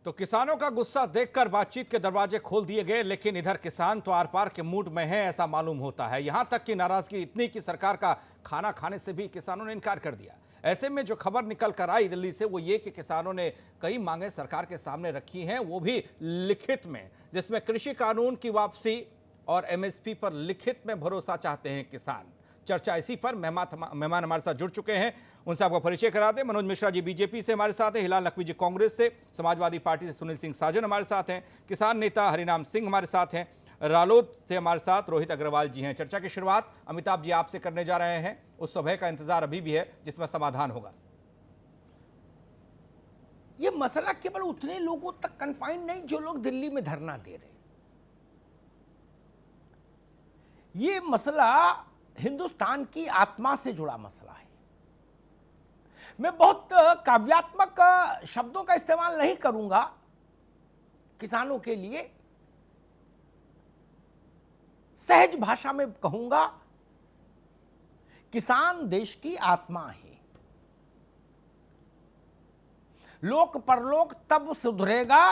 तो किसानों का गुस्सा देखकर बातचीत के दरवाजे खोल दिए गए, लेकिन इधर किसान तो आर पार के मूड में है ऐसा मालूम होता है। यहां तक कि नाराजगी इतनी कि सरकार का खाना खाने से भी किसानों ने इनकार कर दिया। ऐसे में जो खबर निकल कर आई दिल्ली से वो ये कि किसानों ने कई मांगे सरकार के सामने रखी हैं, वो भी लिखित में, जिसमें कृषि कानून की वापसी और एमएसपी पर लिखित में भरोसा चाहते हैं किसान। चर्चा इसी पर मेहमान हमारे साथ जुड़ चुके हैं, उनसे आपको परिचय करा दें। मनोज मिश्रा जी बीजेपी से हमारे साथ हैं, हिलाल नकवी जी कांग्रेस से, समाजवादी पार्टी से सुनील सिंह साजन हमारे साथ हैं, किसान नेता हरिनाम सिंह हमारे साथ हैं, रालोद से हमारे साथ रोहित अग्रवाल जी हैं। चर्चा की शुरुआत अमिताभ जी आपसे करने जा रहे हैं। उस सभा का इंतजार अभी भी है जिसमें समाधान होगा। ये मसला केवल उतने लोगों तक कन्फाइंड नहीं जो लोग दिल्ली में धरना दे रहे हैं। ये मसला हिंदुस्तान की आत्मा से जुड़ा मसला है। मैं बहुत काव्यात्मक शब्दों का इस्तेमाल नहीं करूंगा किसानों के लिए, सहज भाषा में कहूंगा, किसान देश की आत्मा है। लोक परलोक तब सुधरेगा,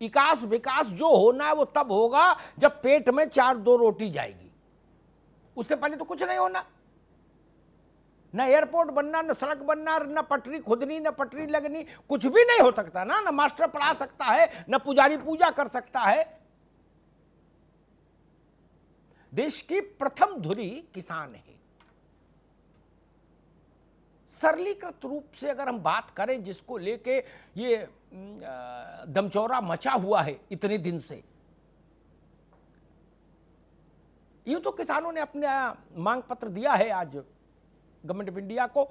विकास विकास जो होना है वो तब होगा जब पेट में 4-2 रोटी जाएगी। उससे पहले तो कुछ नहीं होना, न एयरपोर्ट बनना, न सड़क बनना, न पटरी खुदनी, न पटरी लगनी, कुछ भी नहीं हो सकता ना। न मास्टर पढ़ा सकता है, न पुजारी पूजा कर सकता है। देश की प्रथम धुरी किसान है। सरलीकृत रूप से अगर हम बात करें, जिसको लेके ये दमचौरा मचा हुआ है इतने दिन से, यूं तो किसानों ने अपना मांग पत्र दिया है आज गवर्नमेंट ऑफ इंडिया को,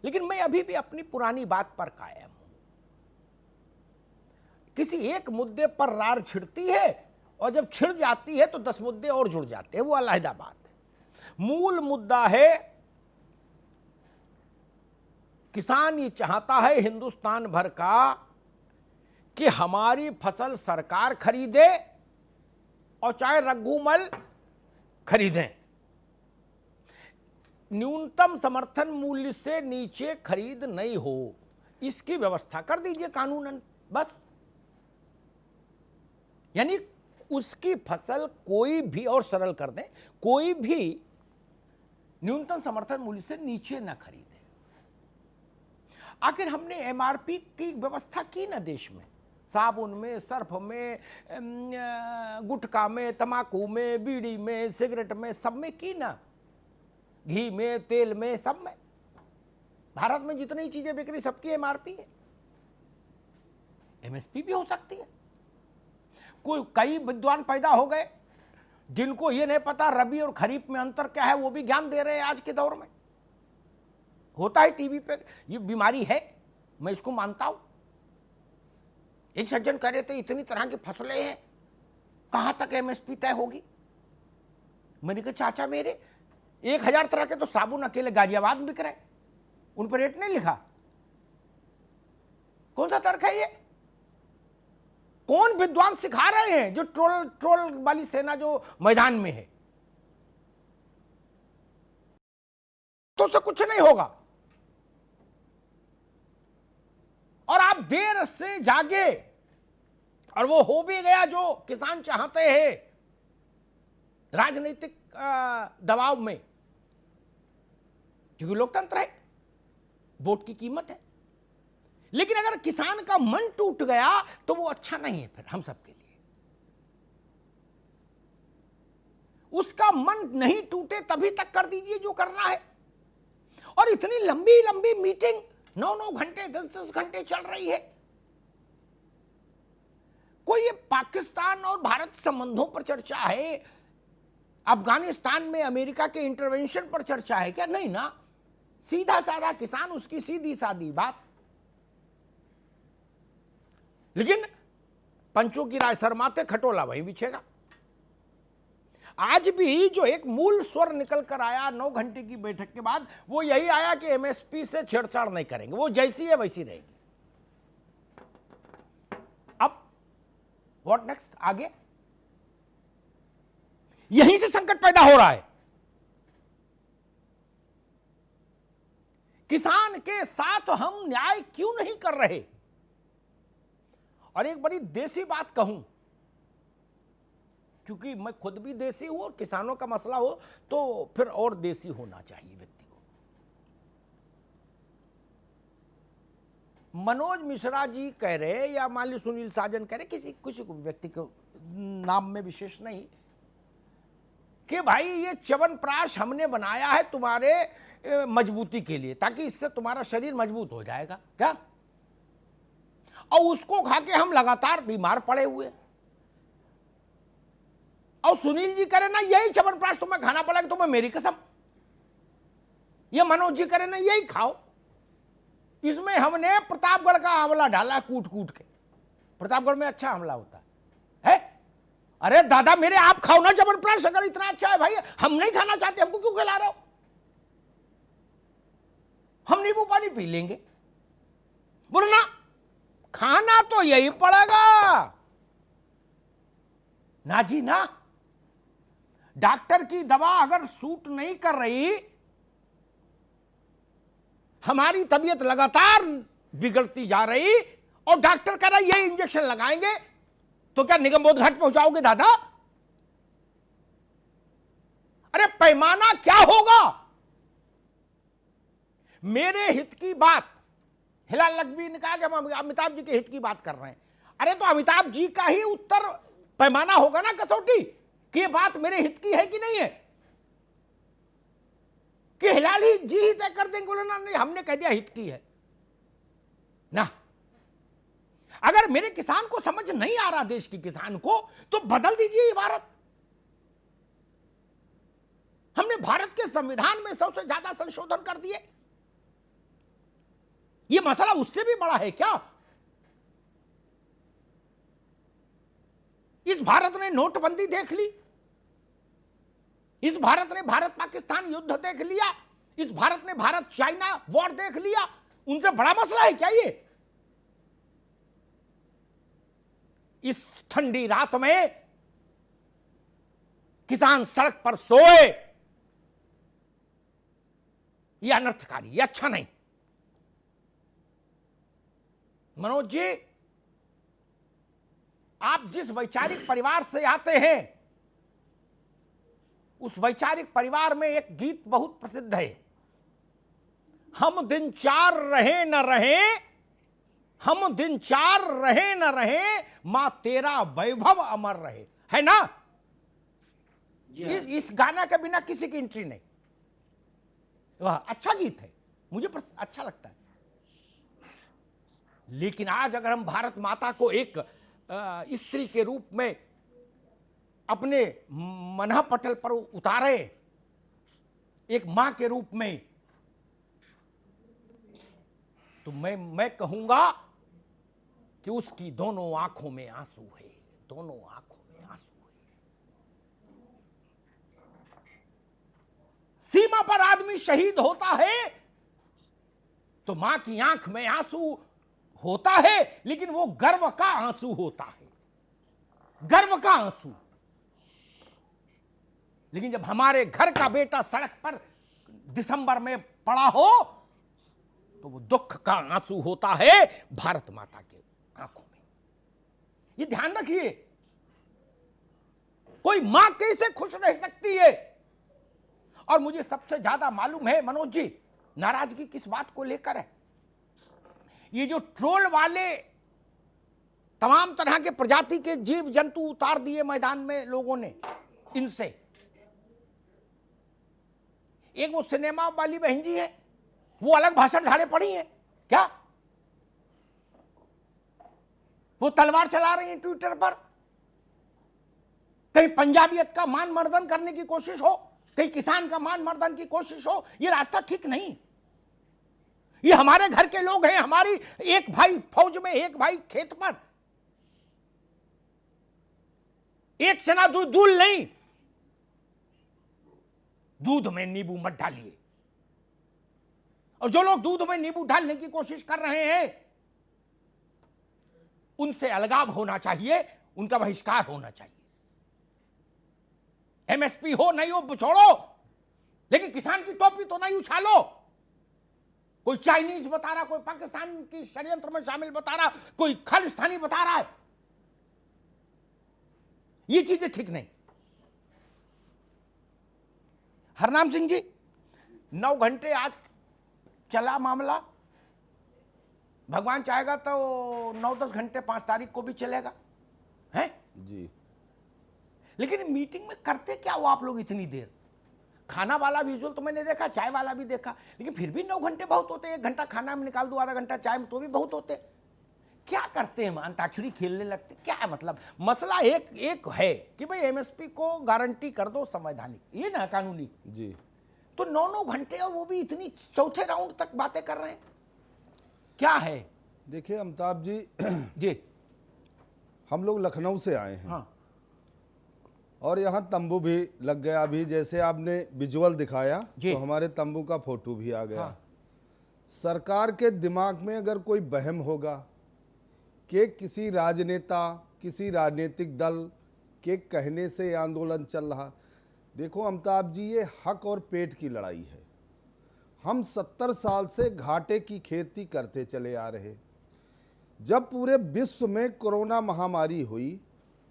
लेकिन मैं अभी भी अपनी पुरानी बात पर कायम हूं। किसी एक मुद्दे पर रार छिड़ती है और जब छिड़ जाती है तो 10 मुद्दे और जुड़ जाते हैं, वो अलग बात है। मूल मुद्दा है, किसान ये चाहता है हिंदुस्तान भर का कि हमारी फसल सरकार खरीदे और चाहे रघुमल खरीदें। न्यूनतम समर्थन मूल्य से नीचे खरीद नहीं हो, इसकी व्यवस्था कर दीजिए कानूनन, बस। यानी उसकी फसल कोई भी, और सरल कर दें, कोई भी न्यूनतम समर्थन मूल्य से नीचे ना खरीदे। आखिर हमने एमआरपी की व्यवस्था की ना देश में, साबुन में, सर्फ में, गुटखा में, तंबाकू में, बीड़ी में, सिगरेट में, सब में की ना, घी में, तेल में, सब में। भारत में जितनी चीजें बिक रही सबकी एमआरपी है। एमएसपी भी हो सकती है। कई विद्वान पैदा हो गए जिनको ये नहीं पता रबी और खरीफ में अंतर क्या है, वो भी ज्ञान दे रहे हैं आज के दौर में। होता है टीवी पे, ये बीमारी है, मैं इसको मानता हूं। एक सज्जन कह रहे थे इतनी तरह की फसलें हैं, कहां तक एमएसपी तय होगी। मैंने कहा चाचा मेरे 1000 तरह के तो साबुन अकेले गाजियाबाद में बिक रहे, उन पर रेट नहीं लिखा। कौन सा तर्क है ये? कौन विद्वान सिखा रहे हैं जो ट्रोल वाली सेना जो मैदान में है? तो उससे कुछ नहीं होगा। और आप देर से जागे, और वो हो भी गया जो किसान चाहते हैं राजनीतिक दबाव में, क्योंकि लोकतंत्र है, वोट की कीमत है। लेकिन अगर किसान का मन टूट गया तो वो अच्छा नहीं है फिर हम सबके लिए। उसका मन नहीं टूटे तभी तक कर दीजिए जो करना है। और इतनी लंबी लंबी मीटिंग 9-9 घंटे, 10-10 घंटे चल रही है। कोई ये पाकिस्तान और भारत संबंधों पर चर्चा है, अफगानिस्तान में अमेरिका के इंटरवेंशन पर चर्चा है क्या? नहीं ना, सीधा साधा किसान, उसकी सीधी सादी बात। लेकिन पंचों की राय शर्माते, खटोला वहीं बिछेगा। आज भी जो एक मूल स्वर निकल कर आया 9 घंटे की बैठक के बाद, वो यही आया कि एमएसपी से छेड़छाड़ नहीं करेंगे, वो जैसी है वैसी रहेगी। अब व्हाट नेक्स्ट? आगे यहीं से संकट पैदा हो रहा है। किसान के साथ हम न्याय क्यों नहीं कर रहे? और एक बड़ी देसी बात कहूं, क्योंकि मैं खुद भी देसी हूं और किसानों का मसला हो तो फिर और देसी होना चाहिए व्यक्ति को। मनोज मिश्रा जी कह रहे या मान ली सुनील साजन कह रहे, किसी व्यक्ति को नाम में विशेष नहीं, कि भाई ये च्यवनप्राश हमने बनाया है तुम्हारे मजबूती के लिए, ताकि इससे तुम्हारा शरीर मजबूत हो जाएगा क्या, और उसको खा के हम लगातार बीमार पड़े हुए। और सुनील जी करे ना यही च्यवनप्राश तुम्हें खाना पड़ेगा, तुम्हें मेरी कसम। ये मनोज जी करे ना यही खाओ। इसमें हमने प्रतापगढ़ का आंवला डाला कूट कूट के। प्रतापगढ़ में अच्छा आंवला होता है। अरे दादा मेरे, आप खाओ ना च्यवनप्राश, अगर इतना अच्छा है भाई, हम नहीं खाना चाहते, हमको क्यों खिला रहे हो? हम नींबू पानी पी लेंगे। बोलो ना, खाना तो यही पड़ेगा ना जी ना। डॉक्टर की दवा अगर सूट नहीं कर रही, हमारी तबीयत लगातार बिगड़ती जा रही, और डॉक्टर कह रहा है ये इंजेक्शन लगाएंगे, तो क्या निगमबोध घाट पहुंचाओगे दादा? अरे पैमाना क्या होगा? मेरे हित की बात, हिलाल लखवी ने कहा कि हम अमिताभ जी के हित की बात कर रहे हैं। अरे तो अमिताभ जी का ही उत्तर पैमाना होगा ना, कसौटी, कि ये बात मेरे हित की है कि नहीं है, कि हिलाल ही जी ही तय कर देंगे? बोले ना नहीं, हमने कह दिया हित की है ना। अगर मेरे किसान को समझ नहीं आ रहा, देश के किसान को, तो बदल दीजिए इबारत। हमने भारत के संविधान में सबसे ज्यादा संशोधन कर दिए। यह मसला उससे भी बड़ा है क्या? इस भारत ने नोटबंदी देख ली, इस भारत ने भारत पाकिस्तान युद्ध देख लिया, इस भारत ने भारत चाइना वॉर देख लिया। उनसे बड़ा मसला है क्या ये? इस ठंडी रात में किसान सड़क पर सोए, यह अनर्थकारी, यह अच्छा नहीं। मनोज जी, आप जिस वैचारिक परिवार से आते हैं, उस वैचारिक परिवार में एक गीत बहुत प्रसिद्ध है, हम दिन चार रहे न रहे, हम दिन चार रहे न रहे, मां तेरा वैभव अमर रहे, है ना? इस गाना के बिना किसी की एंट्री नहीं। वह अच्छा गीत है, मुझे अच्छा लगता है। लेकिन आज अगर हम भारत माता को एक स्त्री के रूप में अपने मनह पटल पर उतारे, एक मां के रूप में, तो मैं कहूंगा कि उसकी दोनों आंखों में आंसू है, दोनों आंखों में आंसू है। सीमा पर आदमी शहीद होता है तो मां की आंख में आंसू होता है, लेकिन वो गर्व का आंसू होता है, गर्व का आंसू। लेकिन जब हमारे घर का बेटा सड़क पर दिसंबर में पड़ा हो, तो वो दुख का आंसू होता है भारत माता के आंखों में। ये ध्यान रखिए, कोई मां कैसे खुश रह सकती है? और मुझे सबसे ज्यादा मालूम है मनोज जी, नाराजगी किस बात को लेकर है। ये जो ट्रोल वाले तमाम तरह के प्रजाति के जीव जंतु उतार दिए मैदान में लोगों ने, इनसे। एक वो सिनेमा वाली बहन जी है, वो अलग भाषण झाड़े पड़ी है क्या? वो तलवार चला रही है ट्विटर पर, कहीं पंजाबियत का मान मर्दन करने की कोशिश हो, कहीं किसान का मान मर्दन की कोशिश हो। ये रास्ता ठीक नहीं। ये हमारे घर के लोग हैं, हमारी एक भाई फौज में, एक भाई खेत पर, एक चना दूध नहीं, दूध में नींबू मत डालिए। और जो लोग दूध में नींबू डालने की कोशिश कर रहे हैं, उनसे अलगाव होना चाहिए, उनका बहिष्कार होना चाहिए। एमएसपी हो नहीं हो छोड़ो, लेकिन किसान की टोपी तो नहीं उछालो। कोई चाइनीज बता रहा, कोई पाकिस्तान की षड्यंत्र में शामिल बता रहा, कोई खालिस्तानी बता रहा है। ये चीजें ठीक नहीं। हरनाम सिंह जी, 9 घंटे आज चला मामला, भगवान चाहेगा तो 9-10 घंटे 5 तारीख को भी चलेगा, है जी। लेकिन मीटिंग में करते क्या हो आप लोग इतनी देर? खाना वाला विजुअल तो मैंने देखा, चाय वाला भी देखा, लेकिन फिर भी 9 घंटे बहुत होते हैं। 1 घंटा खाना में निकाल दो, आधा घंटा चाय में, तो भी बहुत होते। क्या करते हैं? अंताक्षरी खेलने लगते? क्या है मतलब? मसला एक है कि भाई एमएसपी को गारंटी कर दो संवैधानिक, ये ना कानूनी जी। तो 9-9 घंटे, और वो भी इतनी चौथे राउंड तक बातें कर रहे हैं, क्या है? देखिए अमिताभ जी, जी हम लोग लखनऊ से आए हैं। हाँ और यहाँ तंबू भी लग गया। अभी जैसे आपने विजुअल दिखाया जी। तो हमारे तंबू का फोटो भी आ गया। हाँ। सरकार के दिमाग में अगर कोई वहम होगा कि किसी राजनेता, किसी राजनीतिक दल के कहने से ये आंदोलन चल रहा, देखो अमिताभ जी, ये हक और पेट की लड़ाई है। हम 70 साल से घाटे की खेती करते चले आ रहे। जब पूरे विश्व में कोरोना महामारी हुई,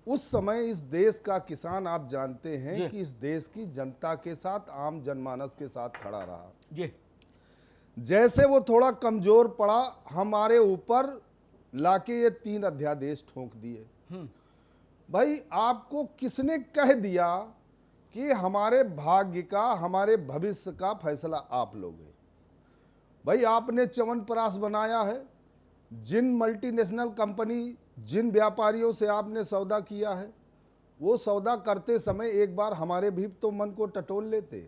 उस समय इस देश का किसान, आप जानते हैं कि इस देश की जनता के साथ, आम जनमानस के साथ खड़ा रहा जी। जैसे वो थोड़ा कमजोर पड़ा, हमारे ऊपर लाके ये 3 अध्यादेश ठोक दिए। भाई आपको किसने कह दिया कि हमारे भाग्य का, हमारे भविष्य का फैसला आप लोगे? भाई आपने च्यवनप्राश बनाया है। जिन मल्टीनेशनल कंपनी, जिन व्यापारियों से आपने सौदा किया है, वो सौदा करते समय एक बार हमारे भी तो मन को टटोल लेते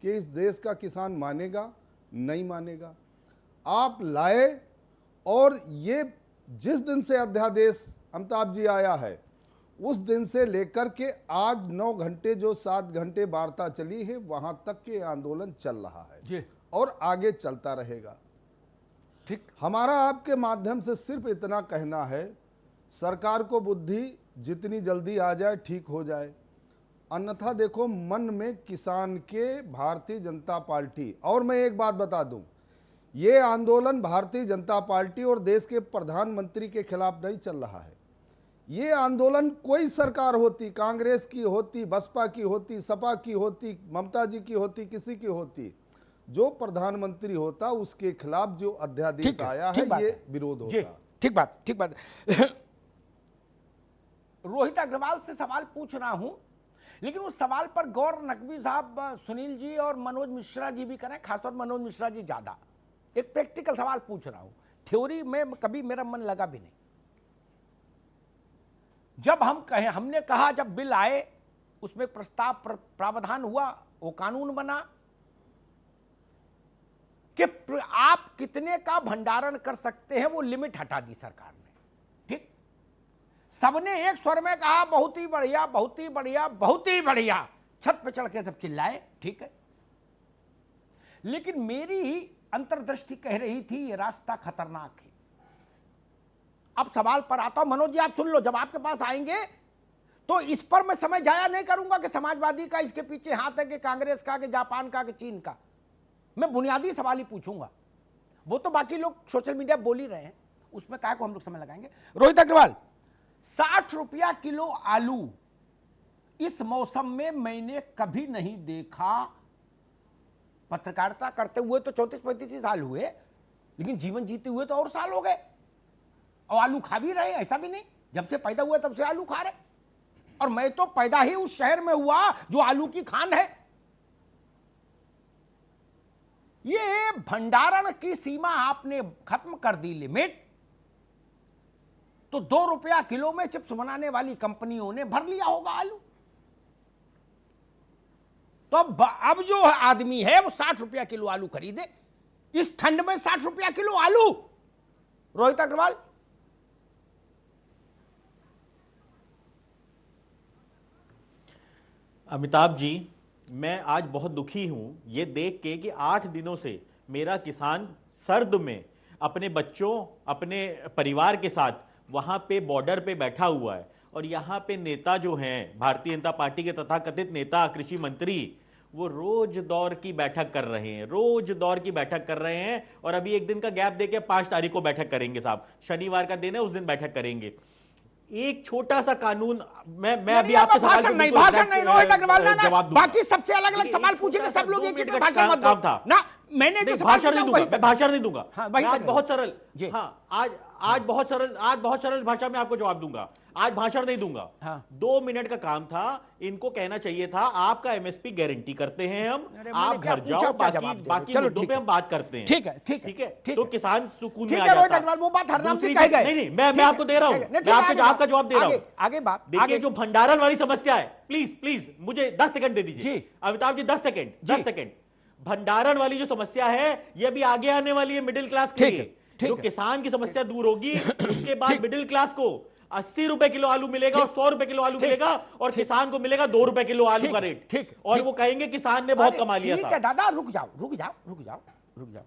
कि इस देश का किसान मानेगा नहीं मानेगा। आप लाए, और ये जिस दिन से अध्यादेश अमिताभ जी आया है, उस दिन से लेकर के आज 9 घंटे जो 7 घंटे वार्ता चली है, वहां तक के आंदोलन चल रहा है जी। और आगे चलता रहेगा। ठीक। हमारा आपके माध्यम से सिर्फ इतना कहना है, सरकार को बुद्धि जितनी जल्दी आ जाए ठीक हो जाए, अन्यथा देखो मन में किसान के भारतीय जनता पार्टी, और मैं एक बात बता दूं, ये आंदोलन भारतीय जनता पार्टी और देश के प्रधानमंत्री के खिलाफ नहीं चल रहा है। ये आंदोलन कोई सरकार होती, कांग्रेस की होती, बसपा की होती, सपा की होती, ममता जी की होती, किसी की होती, जो प्रधानमंत्री होता उसके खिलाफ जो अध्यादेश आया है, ये विरोध होता। ठीक बात। रोहित अग्रवाल से सवाल पूछ रहा हूं, लेकिन उस सवाल पर गौर नकवी साहब, सुनील जी और मनोज मिश्रा जी भी करें, खासतौर मनोज मिश्रा जी ज्यादा। एक प्रैक्टिकल सवाल पूछ रहा हूं, थ्योरी में कभी मेरा मन लगा भी नहीं। जब हमने कहा, जब बिल आए, उसमें प्रस्ताव प्रावधान हुआ, वो कानून बना कि आप कितने का भंडारण कर सकते हैं, वो लिमिट हटा दी सरकार ने। ठीक, सबने एक स्वर में कहा बहुत ही बढ़िया, बहुत ही बढ़िया, बहुत ही बढ़िया, छत पे चढ़ के सब चिल्लाए। ठीक है, लेकिन मेरी अंतर्दृष्टि कह रही थी ये रास्ता खतरनाक है। अब सवाल पर आता हूं, मनोज जी आप सुन लो, जब आपके पास आएंगे तो इस पर मैं समय जाया नहीं करूंगा कि समाजवादी का इसके पीछे हाथ है, कि कांग्रेस का, कि जापान का, कि चीन का। मैं बुनियादी सवाल ही पूछूंगा, वो तो बाकी लोग सोशल मीडिया बोल ही रहे हैं, उसमें काय को हम लोग समय लगाएंगे। रोहित अग्रवाल, 60 रुपया किलो आलू इस मौसम में मैंने कभी नहीं देखा। पत्रकारिता करते हुए तो 34-35 साल हुए, लेकिन जीवन जीते हुए तो और साल हो गए, और आलू खा भी रहे, ऐसा भी नहीं, जब से पैदा हुआ तब से आलू खा रहे। और मैं तो पैदा ही उस शहर में हुआ जो आलू की खान है। ये भंडारण की सीमा आपने खत्म कर दी, लिमिट, तो 2 रुपया किलो में चिप्स बनाने वाली कंपनियों ने भर लिया होगा आलू। तो अब जो आदमी है वो 60 रुपया किलो आलू खरीदे, इस ठंड में 60 रुपया किलो आलू। रोहित अग्रवाल, अमिताभ जी, मैं आज बहुत दुखी हूं ये देख के कि 8 दिनों से मेरा किसान सर्द में अपने बच्चों, अपने परिवार के साथ वहां पे बॉर्डर पे बैठा हुआ है, और यहाँ पे नेता जो हैं भारतीय जनता पार्टी के तथाकथित नेता, कृषि मंत्री, वो रोज दौर की बैठक कर रहे हैं, रोज दौर की बैठक कर रहे हैं। और अभी एक दिन का गैप देके 5 तारीख को बैठक करेंगे साहब, शनिवार का दिन है, उस दिन बैठक करेंगे। एक छोटा सा कानून, मैं अभी आपके सवाल भाषण नहीं रोहित अग्रवाल ना जवाब दूंगा। बाकी सबसे अलग अलग सवाल पूछेंगे, सब लोग एक ही भाषण मत दो था ना। मैंने जो सवाल भाषण नहीं दूंगा, मैं भाषण नहीं दूंगा। हाँ, आज बहुत सरल, हाँ आज बहुत सरल भाषा में आपको जवाब दूंगा। आज भाषण नहीं दूंगा। हाँ। 2 मिनट का काम था, इनको कहना चाहिए था आपका एमएसपी गारंटी करते हैं हम, आप घर जाओ, बाकी मुद्दों पे हम बात करते हैं। ठीक है, तो किसान सुकून में आ रोहित जाता। अग्रवाल वो बात हरनाम जी कह गए। नहीं, मैं आपको दे रहा हूं, मैं आपका जवाब दे रहा हूं। आगे बात देखिए, जो भंडारण वाली समस्या है, प्लीज मुझे 10 सेकंड दे दीजिए जी। अमिताभ जी, 10 सेकंड। भंडारण वाली जो समस्या है, ये भी आगे आने वाली है मिडिल क्लास के लिए। जो किसान की समस्या दूर होगी, उसके बाद मिडिल क्लास को 80 रुपए किलो आलू मिलेगा और 100 रुपए किलो आलू मिलेगा, और किसान को मिलेगा 2 रुपए किलो आलू का रेट। ठीक, और वो कहेंगे किसान ने बहुत कमा लिया था। दादा रुक जाओ।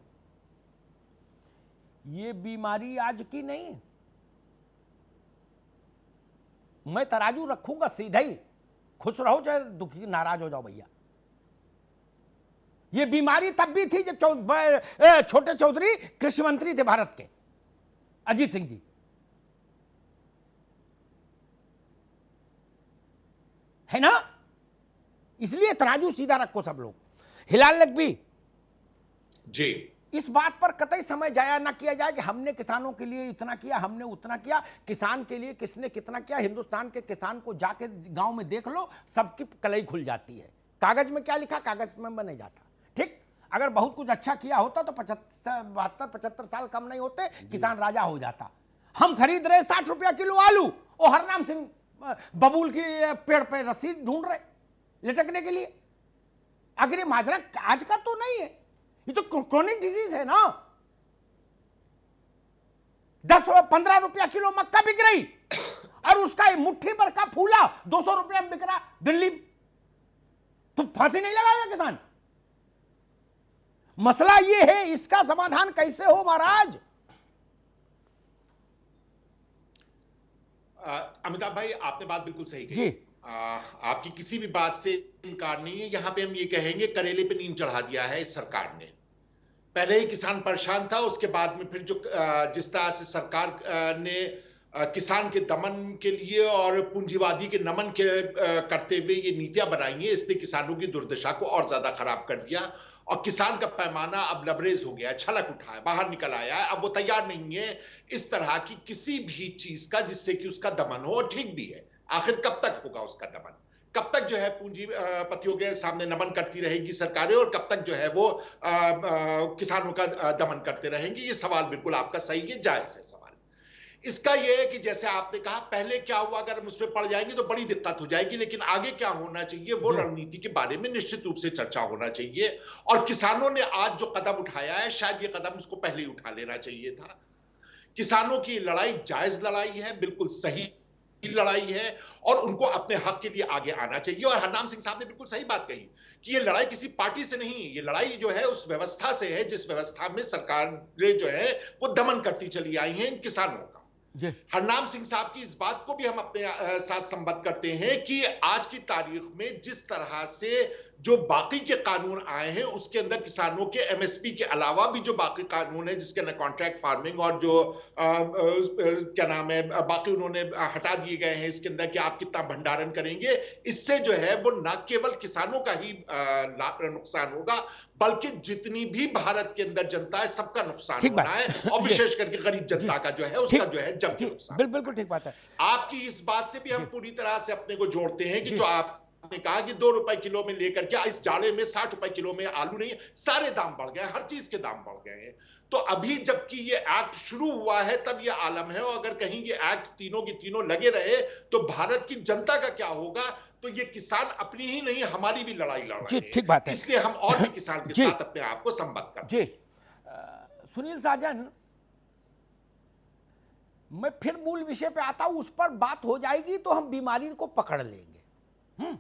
ये बीमारी आज की नहीं है। मैं तराजू रखूंगा सीधा ही, खुश रहो चाहे दुखी नाराज हो जाओ भैया। ये बीमारी तब भी थी जब छोटे चौधरी कृषि मंत्री थे भारत के, अजीत सिंह जी, है ना। इसलिए तराजू सीधा रखो सब लोग। हिलाल नकवी जी, इस बात पर कतई समय जाया ना किया जाए कि हमने किसानों के लिए इतना किया, हमने उतना किया। किसान के लिए किसने कितना किया, हिंदुस्तान के किसान को जाके गांव में देख लो, सबकी कलई खुल जाती है। कागज में क्या लिखा, कागज में बने जाता। ठीक, अगर बहुत कुछ अच्छा किया होता तो 72-75 साल कम नहीं होते, किसान राजा हो जाता। हम खरीद रहे 60 रुपया किलो आलू, और हरनाम सिंह बबूल की पेड़ पे रस्सी ढूंढ रहे लटकने के लिए। अगर ये माजरा आज का तो नहीं है, ये तो क्रोनिक डिजीज है ना। 10-15 रुपया किलो मक्का बिक रही, और उसका मुट्ठी भर का फूला 200 रुपया में बिक रहा दिल्ली में। तो फांसी नहीं लगाएगा किसान। मसला ये है, इसका समाधान कैसे हो महाराज? अमिताभ भाई, आपने बात बिल्कुल सही जी। कही। आपकी किसी भी बात से इनकार नहीं है। यहां पे हम ये कहेंगे, करेले पे नीम चढ़ा दिया है इस सरकार ने। पहले ही किसान परेशान था, उसके बाद में फिर जो जिस तरह से सरकार ने किसान के दमन के लिए और पूंजीवादी के नमन के करते हुए ये नीतियां बनाई हैं, इसने किसानों की दुर्दशा को और ज्यादा खराब कर दिया। और किसान का पैमाना अब लबरेज हो गया है, छलक उठा है, बाहर निकल आया है। अब वो तैयार नहीं है इस तरह की किसी भी चीज का जिससे कि उसका दमन हो। और ठीक भी है, आखिर कब तक होगा उसका दमन? कब तक जो है पूंजीपतियों के सामने नमन करती रहेगी सरकारें, और कब तक जो है वो किसानों का दमन करते रहेंगे? ये सवाल बिल्कुल आपका सही है, जायज है सवाल। इसका यह है कि जैसे आपने कहा, पहले क्या हुआ, अगर हम उस पर पड़ जाएंगे तो बड़ी दिक्कत हो जाएगी, लेकिन आगे क्या होना चाहिए वो रणनीति के बारे में निश्चित रूप से चर्चा होना चाहिए। और किसानों ने आज जो कदम उठाया है, शायद ये कदम उसको पहले ही उठा लेना चाहिए था। किसानों की लड़ाई जायज लड़ाई है, बिल्कुल सही लड़ाई है, और उनको अपने हक के लिए आगे आना चाहिए। और हरनाम सिंह साहब ने बिल्कुल सही बात कही कि ये लड़ाई किसी पार्टी से नहीं, ये लड़ाई जो है उस व्यवस्था से है जिस व्यवस्था में सरकारें जो है वो दमन करती चली आई हैं इन किसानों का। हरनाम सिंह साहब की इस बात को भी हम अपने साथ संबद्ध करते हैं कि आज की तारीख में जिस तरह से जो बाकी के कानून आए हैं, उसके अंदर किसानों के एमएसपी के अलावा भी जो बाकी कानून है, जिसके अंदर कॉन्ट्रैक्ट फार्मिंग और जो क्या नाम है बाकी उन्होंने हटा दिए गए हैं इसके अंदर कि आप कितना भंडारण करेंगे, इससे जो है वो न केवल किसानों का ही नुकसान होगा, बल्कि जितनी भी भारत के अंदर जनता है सबका नुकसान होना है, और विशेष करके गरीब जनता का जो है उसका जो है जब नुकसान। बिल्कुल ठीक बात है आपकी इस बात से भी हम पूरी तरह से अपने को जोड़ते हैं कि जो आपने कहा कि 2 रुपए किलो में लेकर के इस जाड़े में 60 रुपए किलो में आलू नहीं है, सारे दाम बढ़ गए, हर चीज के दाम बढ़ गए हैं। तो अभी जबकि ये एक्ट शुरू हुआ है तब ये आलम है, और अगर कहीं ये एक्ट तीनों की तीनों लगे रहे तो भारत की जनता का क्या होगा? तो ये किसान अपनी ही नहीं हमारी भी लड़ाई लड़ रहे हैं। ठीक बात है। इसलिए हम और भी किसान के साथ अपने आप को संबद्ध करते हैं। जी सुनील साजन, मैं फिर मूल विषय पे आता हूं, उस पर बात हो जाएगी तो हम बीमारी को पकड़ लेंगे।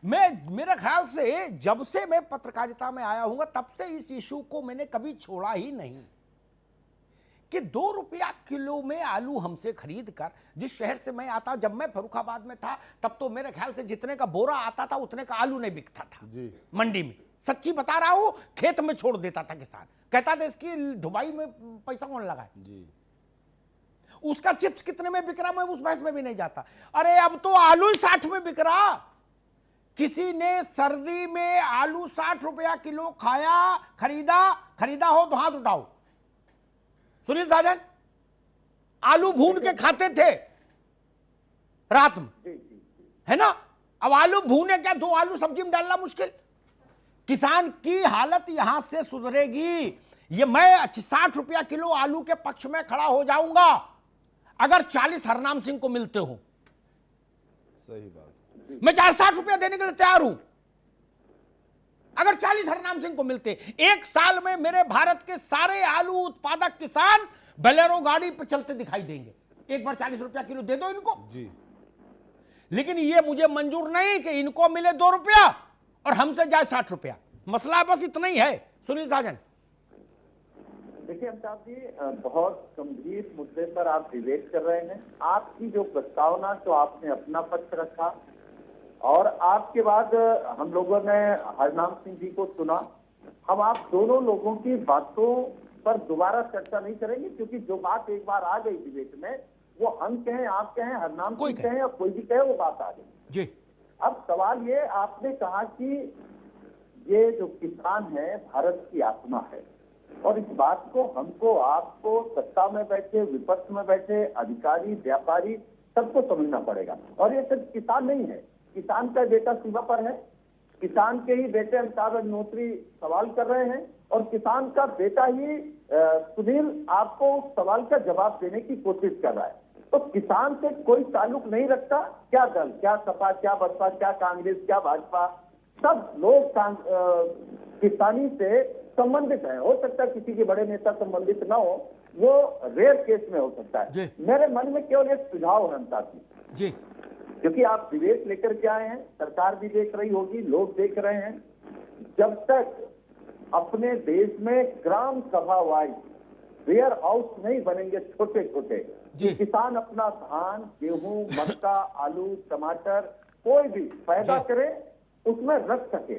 मेरे ख्याल से जब से मैं पत्रकारिता में आया हूं तब से इस इशू को मैंने कभी छोड़ा ही नहीं कि 2 रुपया किलो में आलू हमसे खरीद कर, जिस शहर से मैं आता, जब मैं फर्रुखाबाद में था तब तो मेरे ख्याल से जितने का बोरा आता था उतने का आलू नहीं बिकता था जी। मंडी में। सच्ची बता रहा हूं, खेत में छोड़ देता था किसान, कहता था इसकी ढुलाई में पैसा कौन लगाए जी। उसका चिप्स कितने में बिक रहा, मैं उस बहस में भी नहीं जाता। अरे अब तो आलू 60 में बिक रहा। किसी ने सर्दी में आलू 60 रुपया किलो खाया, खरीदा हो तो हाथ उठाओ। सुनील साजन, आलू भून के खाते थे रात में, है ना? अब आलू भूने क्या, 2 आलू सब्जी में डालना मुश्किल। किसान की हालत यहां से सुधरेगी। ये मैं 60 रुपया किलो आलू के पक्ष में खड़ा हो जाऊंगा अगर 40 हरनाम सिंह को मिलते हो। सही बात। मैं 60 रुपया देने के लिए तैयार हूं अगर 40 हरनाम सिंह को मिलते। एक साल में मेरे भारत के सारे आलू उत्पादक किसान बोलेरो गाड़ी पर चलते दिखाई देंगे। एक बार 40 रुपया किलो दे दो इनको जी। लेकिन ये मुझे मंजूर नहीं कि इनको मिले 2 रुपया और हमसे जाए 60 रुपया। मसला बस इतना ही है। सुनील साजन, देखिए अमिताभ जी, बहुत गंभीर मुद्दे पर आप डिबेट कर रहे हैं। आपकी जो प्रस्तावना, तो आपने अपना पक्ष रखा और आपके बाद हम लोगों ने हरनाम सिंह जी को सुना। हम आप दोनों लोगों की बातों पर दोबारा चर्चा नहीं करेंगे, क्योंकि जो बात एक बार आ गई डिबेट में, वो हम कहें, आप कहें, हरनाम सिंह कहें या कोई भी कहे, वो बात आ गई जी। अब सवाल ये, आपने कहा कि ये जो किसान है भारत की आत्मा है, और इस बात को हमको, आपको, सत्ता में बैठे, विपक्ष में बैठे, अधिकारी, व्यापारी, सबको समझना पड़ेगा। और ये सिर्फ किसान नहीं है, किसान का बेटा सीमा पर है, किसान के ही बेटे अमिताभ अग्निहोत्री सवाल कर रहे हैं, और किसान का बेटा ही सुनील आपको उस सवाल का जवाब देने की कोशिश कर रहा है। तो किसान से कोई ताल्लुक नहीं रखता, क्या दल, क्या सपा, क्या बसपा, क्या कांग्रेस, क्या भाजपा, सब लोग किसानी से संबंधित है। हो सकता है किसी के बड़े नेता संबंधित ना हो, वो रेयर केस में हो सकता है। मेरे मन में केवल एक सुझाव है अमिताभ जी, क्योंकि आप विवेक लेकर के आए हैं, सरकार भी देख रही होगी, लोग देख रहे हैं। जब तक अपने देश में ग्राम सभा वाइज वेयर हाउस नहीं बनेंगे, छोटे छोटे, किसान अपना धान, गेहूं, मक्का, आलू, टमाटर कोई भी पैदा करे, उसमें रख सके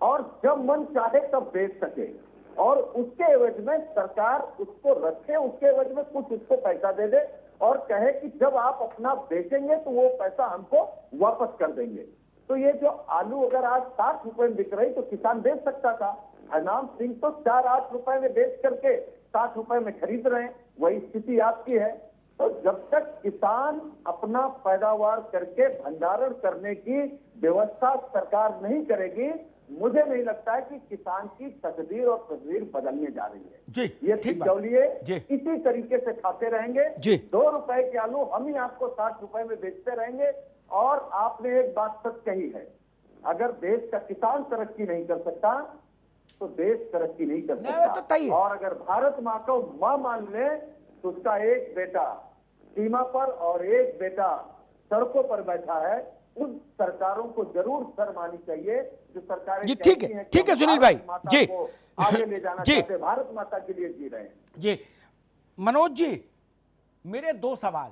और जब मन चाहे तब बेच सके, और उसके एवज में सरकार उसको रखे, उसके एवज में कुछ उसको पैसा दे दे और कहे कि जब आप अपना बेचेंगे तो वो पैसा हमको वापस कर देंगे। तो ये जो आलू अगर आज 60 रुपए में बिक रही तो किसान बेच सकता था। हरनाम सिंह तो 4-8 रुपए में बेच करके 60 रुपए में खरीद रहे हैं, वही स्थिति आपकी है। तो जब तक किसान अपना पैदावार करके भंडारण करने की व्यवस्था सरकार नहीं करेगी, मुझे नहीं लगता है कि किसान की तकदीर और तस्वीर बदलने जा रही है जी। ये बिचौलिए इसी तरीके से खाते रहेंगे। 2 रुपए के आलू हम ही आपको 60 रुपए में बेचते रहेंगे। और आपने एक बात सच कही है, अगर देश का किसान तरक्की नहीं कर सकता तो देश तरक्की नहीं कर सकता। और अगर भारत माँ को माँ मान ले तो उसका एक बेटा सीमा पर और एक बेटा सड़कों पर बैठा है, उन सरकारों को जरूर शर्मानी चाहिए जो सरकारें ठीक है सुनील भाई जी, आगे ले जाना चाहते, भारत माता के लिए जी रहे हैं जी। मनोज जी, मेरे 2 सवाल।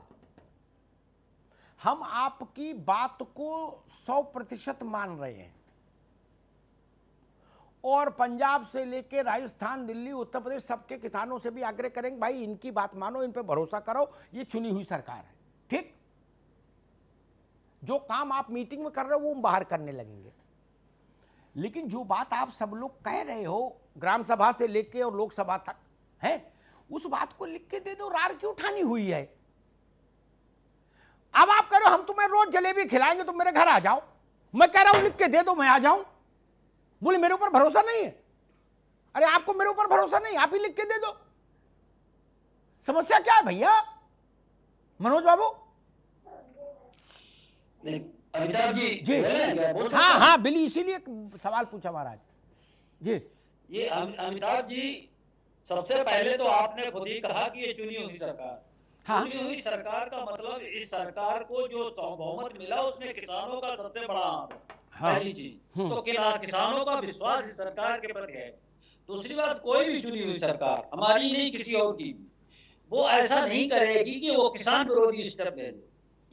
हम आपकी बात को 100% मान रहे हैं और पंजाब से लेकर राजस्थान, दिल्ली, उत्तर प्रदेश सबके किसानों से भी आग्रह करेंगे, भाई इनकी बात मानो, इन पे भरोसा करो, ये चुनी हुई सरकार है। ठीक, जो काम आप मीटिंग में कर रहे हो वो हम बाहर करने लगेंगे। लेकिन जो बात आप सब लोग कह रहे हो ग्राम सभा से लेके और लोकसभा तक है, उस बात को लिख के दे दो, रार क्यों उठानी हुई है? अब आप कह रहे हो हम तुम्हें रोज जलेबी खिलाएंगे, तो मेरे घर आ जाओ। मैं कह रहा हूं लिख के दे दो, मैं आ जाऊं। बोले मेरे ऊपर भरोसा नहीं है। अरे आपको मेरे ऊपर भरोसा नहीं, आप ही लिख के दे दो। समस्या क्या है भैया? मनोज बाबू अमिताभ जी हाँ हाँ बिल्ली, इसीलिए सवाल पूछा महाराज जी। ये अमिताभ जी, सबसे पहले तो आपने खुद ही कहा कि ये चुनी हुई सरकार, चुनी हुई सरकार का मतलब इस सरकार को जो बहुमत मिला उसमें किसानों का सबसे बड़ा पहली चीज तो किसानों का विश्वास इस सरकार के प्रति है। दूसरी बात, कोई भी चुनी हुई सरकार, हमारी नहीं किसी और की, वो ऐसा नहीं करेगी कि वो किसान विरोधी स्टेप ले ले।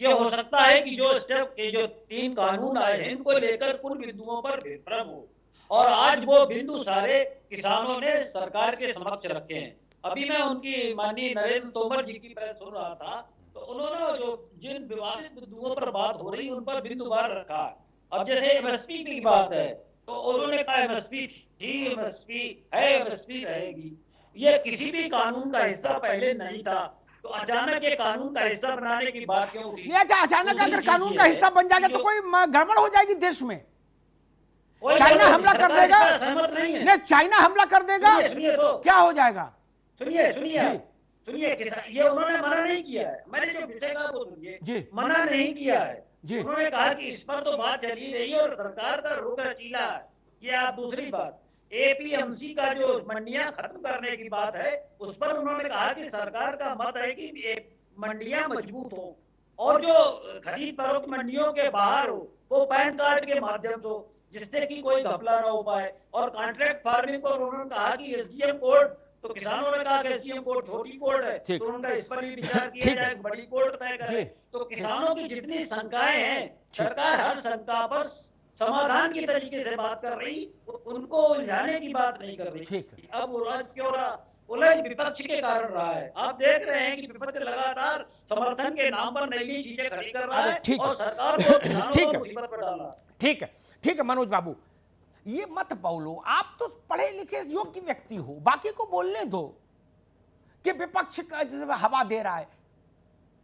ये हो सकता है कि जो स्टेप के जो 3 कानून आए हैं इनको लेकर कुछ बिंदुओं पर विभ्रम हो, और आज वो बिंदु सारे किसानों ने सरकार के समक्ष रखे हैं। अभी मैं उनकी माननीय नरेंद्र तोमर जी की बात सुन रहा था, तो उन्होंने जो जिन विवादित बिंदुओं पर बात हो रही उन पर बिंदुवार रखा। अब जैसे एमएसपी की बात है, तो उन्होंने कहा एमएसपी थी, एमएसपी है, एमएसपी रहेगी। ये किसी भी कानून का हिस्सा पहले नहीं था, तो अचानक ये कानून का हिस्सा बनाने की बात क्यों उठी? ये अच्छा, अचानक अगर कानून का हिस्सा बन जाएगा तो कोई गड़बड़ हो जाएगी देश में। चाइना हमला कर देगा, सहमत नहीं है। नहीं, चाइना हमला कर देगा, सुनिए तो क्या हो जाएगा? सुनिए ये उन्होंने मना नहीं किया है। मैंने जो विषय कहा वो सुनिए, मना नहीं किया है जी। उन्होंने कहा कि इस पर तो बात चली रही है और सरकार का रुख रचीला है। ये आप दूसरी बात, एपीएमसी का जो मंडियां खत्म करने की बात है, उस पर उन्होंने कहा कि सरकार का मत है कि मंडियां मजबूत हो और जो खरीद फरोख्त मंडियों के बाहर हो वो पैन कार्ड के माध्यम से हो, जिससे कि कोई घपला ना हो पाए। और कॉन्ट्रैक्ट फार्मिंग पर उन्होंने कहा कि एसडीएम कोड, तो किसानों ने कहा कि एसडीएम कोड छोटी कोड है, तो उनका इस पर भी विचार किया जाए, बड़ी कोड तय करे। तो किसानों की जितनी शंकाएं हैं, सरकार हर शंका पर समाधान की तरीके से बात कर रही, उनको उलझाने की बात नहीं कर रही। अब उलझ क्यों रहा? उलझ विपक्ष के कारण रहा है। आप देख रहे हैं कि विपक्ष लगातार समर्थन के नाम पर नई नई चीजें खड़ी कर रहा है और सरकार को किसानों को मुसीबत पर डाल रहा है। ठीक है मनोज बाबू, ये मत बोलो, आप तो पढ़े लिखे योग्य व्यक्ति हो, बाकी को बोलने दो कि विपक्ष हवा दे रहा है।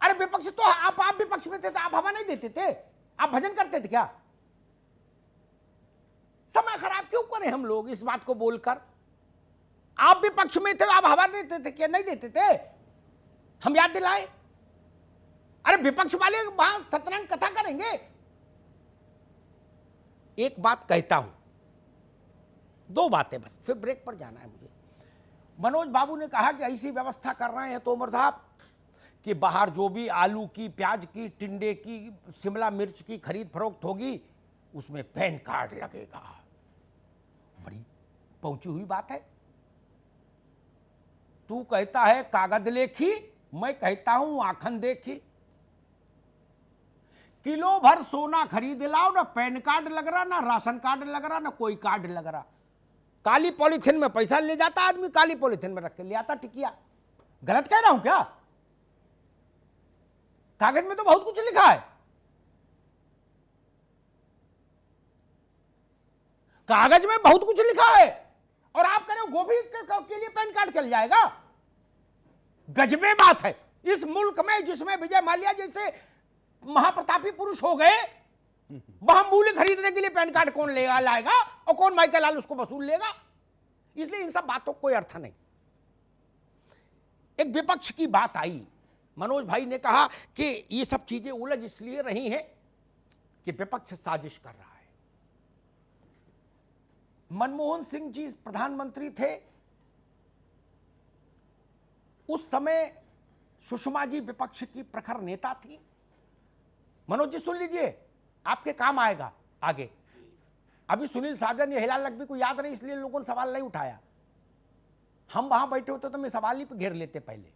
अरे विपक्ष तो आप विपक्ष में थे तो आप हवा नहीं देते थे? आप भजन करते थे क्या? समय खराब क्यों करें हम लोग इस बात को बोलकर? आप विपक्ष में थे, आप हवा देते थे क्या? नहीं देते थे? हम याद दिलाएं? अरे विपक्ष वाले वहां सत्यनारायण कथा करेंगे। एक बात कहता हूं, दो बातें बस, फिर ब्रेक पर जाना है मुझे। मनोज बाबू ने कहा कि ऐसी व्यवस्था कर रहे हैं तोमर साहब कि बाहर जो भी आलू की, प्याज की, टिंडे की, शिमला मिर्च की खरीद फरोख्त होगी उसमें पैन कार्ड लगेगा। बड़ी पहुंची हुई बात है। तू कहता है कागज लेखी, मैं कहता हूं आखन देखी। किलो भर सोना खरीद लाओ, ना पैन कार्ड लग रहा, ना राशन कार्ड लग रहा, ना कोई कार्ड लग रहा। काली पॉलीथिन में पैसा ले जाता आदमी, काली पॉलीथिन में रख के ले आता टिकिया। गलत कह रहा हूं क्या? कागज में तो बहुत कुछ लिखा है। कागज में बहुत कुछ लिखा है और आप कह रहे हो गोभी के लिए पैन कार्ड चल जाएगा? गजबे बात है। इस मुल्क में जिसमें विजय माल्या जैसे महाप्रतापी पुरुष हो गए, वहां मूल्य खरीदने के लिए पैन कार्ड कौन लेगा लाएगा और कौन माइकल लाल उसको वसूल लेगा? इसलिए इन सब बातों को कोई अर्थ नहीं। एक विपक्ष की बात आई, मनोज भाई ने कहा कि ये सब चीजें उलझ इसलिए रही हैं कि विपक्ष साजिश कर रहा है। मनमोहन सिंह जी प्रधानमंत्री थे, उस समय सुषमा जी विपक्ष की प्रखर नेता थी। मनोज जी सुन लीजिए, आपके काम आएगा आगे। अभी सुनील सागर या हिलाल नकवी को याद नहीं इसलिए लोगों ने सवाल नहीं उठाया। हम वहां बैठे होते तो मैं सवाल ही पे घेर लेते पहले,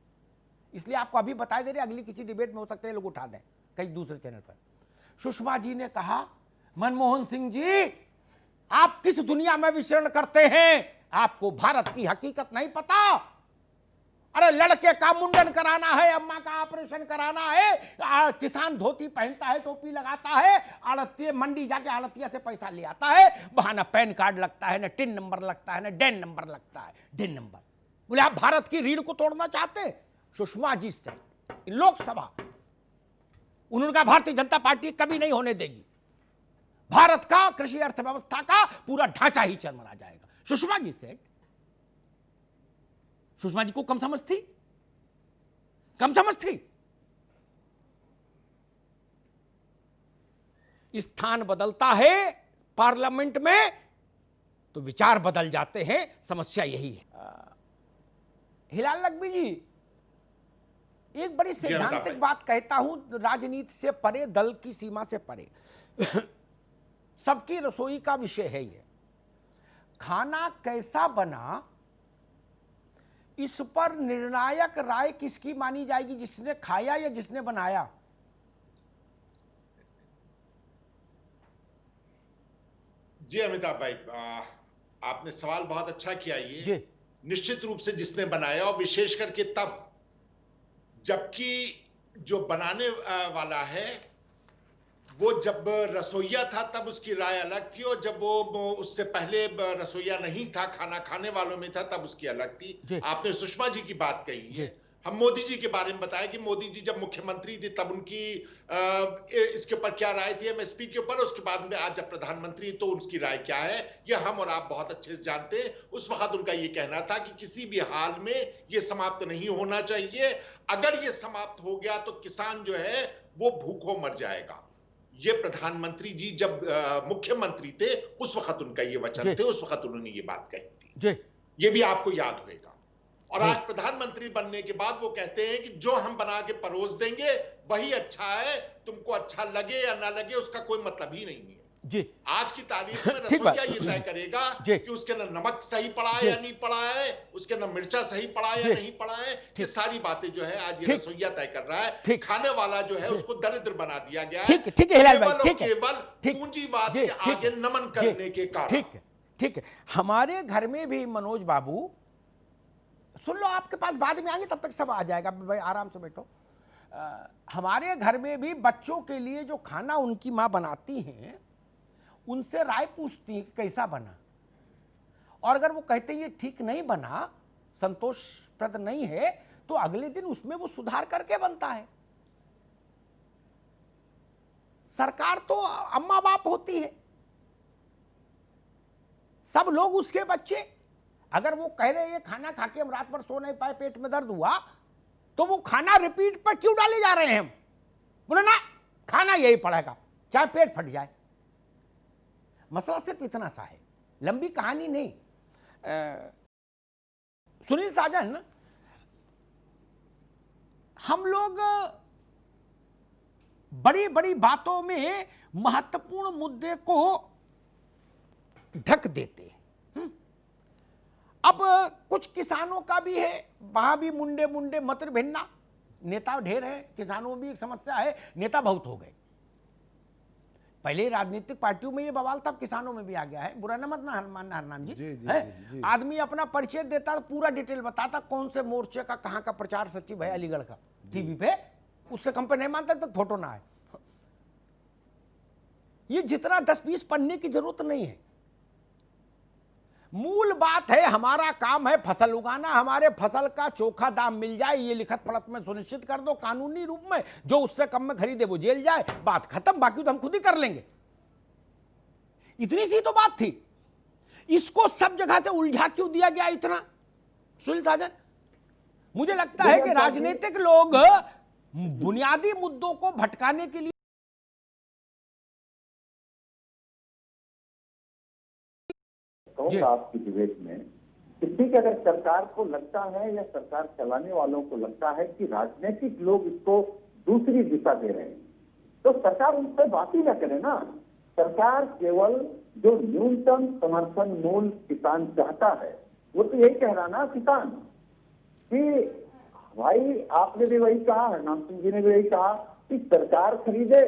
इसलिए आपको अभी बता दे रहे, अगली किसी डिबेट में हो सकता है लोग उठा दें कहीं दूसरे चैनल पर। सुषमा जी ने कहा, मनमोहन सिंह जी आप किस दुनिया में विचरण करते हैं? आपको भारत की हकीकत नहीं पता। अरे लड़के का मुंडन कराना है, अम्मा का ऑपरेशन कराना है, किसान धोती पहनता है, टोपी लगाता है, आड़तिये मंडी जाके आड़तिया से पैसा ले आता है, वहां ना पैन कार्ड लगता है, ना टिन नंबर लगता है, ना डेन नंबर लगता है, डिन नंबर। बोले आप भारत की रीढ़ को तोड़ना चाहते हैं? सुषमा जी से लोकसभा, उन्होंने कहा भारतीय जनता पार्टी कभी नहीं होने देगी, भारत का कृषि अर्थव्यवस्था का पूरा ढांचा ही चरमरा जाएगा। सुषमा जी से, सुषमा जी को कम समझ थी? कम समझ थी? स्थान बदलता है पार्लियामेंट में तो विचार बदल जाते हैं, समस्या यही है। हिलाल नकवी जी, एक बड़ी सैद्धांतिक बात कहता हूं, राजनीति से परे, दल की सीमा से परे सबकी रसोई का विषय है ये। खाना कैसा बना, इस पर निर्णायक राय किसकी मानी जाएगी, जिसने खाया या जिसने बनाया? जी अमिताभ भाई, आपने सवाल बहुत अच्छा किया। ये जी। निश्चित रूप से जिसने बनाया, और विशेष करके तब जबकि जो बनाने वाला है वो जब रसोइया था तब उसकी राय अलग थी, और जब वो उससे पहले रसोइया नहीं था, खाना खाने वालों में था, तब उसकी अलग थी। आपने सुषमा जी की बात कही है। हम मोदी जी के बारे में बताया कि मोदी जी जब मुख्यमंत्री थे तब उनकी इसके ऊपर क्या राय थी, एमएसपी के ऊपर। उसके बाद में आज जब प्रधानमंत्री तो उसकी राय क्या है, यह हम और आप बहुत अच्छे से जानते हैं। उस वक्त उनका यह कहना था कि किसी भी हाल में यह समाप्त नहीं होना चाहिए। अगर यह समाप्त हो गया तो किसान जो है वो भूखों मर जाएगा। ये प्रधानमंत्री जी जब मुख्यमंत्री थे उस वक्त उनका ये वचन थे, उस वक्त उन्होंने ये बात कही थी। ये भी आपको याद होगा। और आज प्रधानमंत्री बनने के बाद वो कहते हैं कि जो हम बना के परोस देंगे वही अच्छा है, तुमको अच्छा लगे या ना लगे उसका कोई मतलब ही नहीं है। जी। आज की तारीख में रसोइया ये तय करेगा कि उसके ना नमक सही पड़ा है या नहीं पड़ा है, उसके ना मिर्चा सही पड़ा है या नहीं पड़ा है। ये सारी बातें जो है आज ये रसोइया तय कर रहा है। खाने वाला जो है उसको दरिद्र बना दिया गया है। ठीक है हिलाल भाई, केवल पूंजीवाद के आगे नमन करने के कारण। ठीक है। हमारे घर में भी मनोज बाबू, सुन लो, आपके पास बाद में आएंगे, तब तक सब आ जाएगा भाई, आराम से बैठो। हमारे घर में भी बच्चों के लिए जो खाना उनकी माँ बनाती हैं उनसे राय पूछती है कि कैसा बना, और अगर वो कहते हैं ये ठीक नहीं बना, संतोषप्रद नहीं है, तो अगले दिन उसमें वो सुधार करके बनता है। सरकार तो अम्मा बाप होती है, सब लोग उसके बच्चे। अगर वो कह रहे हैं खाना खा के हम रात भर सो नहीं पाए, पेट में दर्द हुआ, तो वो खाना रिपीट पर क्यों डाले जा रहे हैं हम? बोले ना, खाना यही पड़ेगा चाहे पेट फट जाए। मसला सिर्फ इतना सा है, लंबी कहानी नहीं। सुनील साजन, हम लोग बड़ी बड़ी बातों में महत्वपूर्ण मुद्दे को ढक देते हैं। अब कुछ किसानों का भी है, वहां भी मुंडे मुंडे मत भिन्ना, नेता ढेर है, किसानों में भी एक समस्या है, नेता बहुत हो गए। पहले राजनीतिक पार्टियों में ये बवाल था, किसानों में भी आ गया है। बुरा न मत ना मानना हरनाम जी, जी। आदमी अपना परिचय देता, पूरा डिटेल बताता, कौन से मोर्चे का कहां का प्रचार सचिव है अलीगढ़ का, टीवी पे, उससे कम पे नहीं मानता तक फोटो ना आए। ये जितना 10-20 पन्ने की जरूरत नहीं है। मूल बात है, हमारा काम है फसल उगाना, हमारे फसल का चोखा दाम मिल जाए, ये लिखत पढ़त में सुनिश्चित कर दो कानूनी रूप में। जो उससे कम में खरीदे वो जेल जाए, बात खत्म, बाकी तो हम खुद ही कर लेंगे। इतनी सी तो बात थी। इसको सब जगह से उलझा क्यों दिया गया इतना? सुनील साजन, मुझे लगता है कि राजनीतिक लोग बुनियादी मुद्दों को भटकाने के लिए आपकी डिबेट में कि ठीक है, अगर सरकार को लगता है या सरकार चलाने वालों को लगता है कि राजनीतिक लोग इसको दूसरी दिशा दे रहे हैं, तो सरकार उन पर बात ही ना करे ना। सरकार केवल जो न्यूनतम समर्थन मूल्य किसान चाहता है, वो तो यही कह रहा ना किसान कि भाई, आपने भी वही कहा, हरनाम सिंह जी ने भी वही कहा कि सरकार खरीदे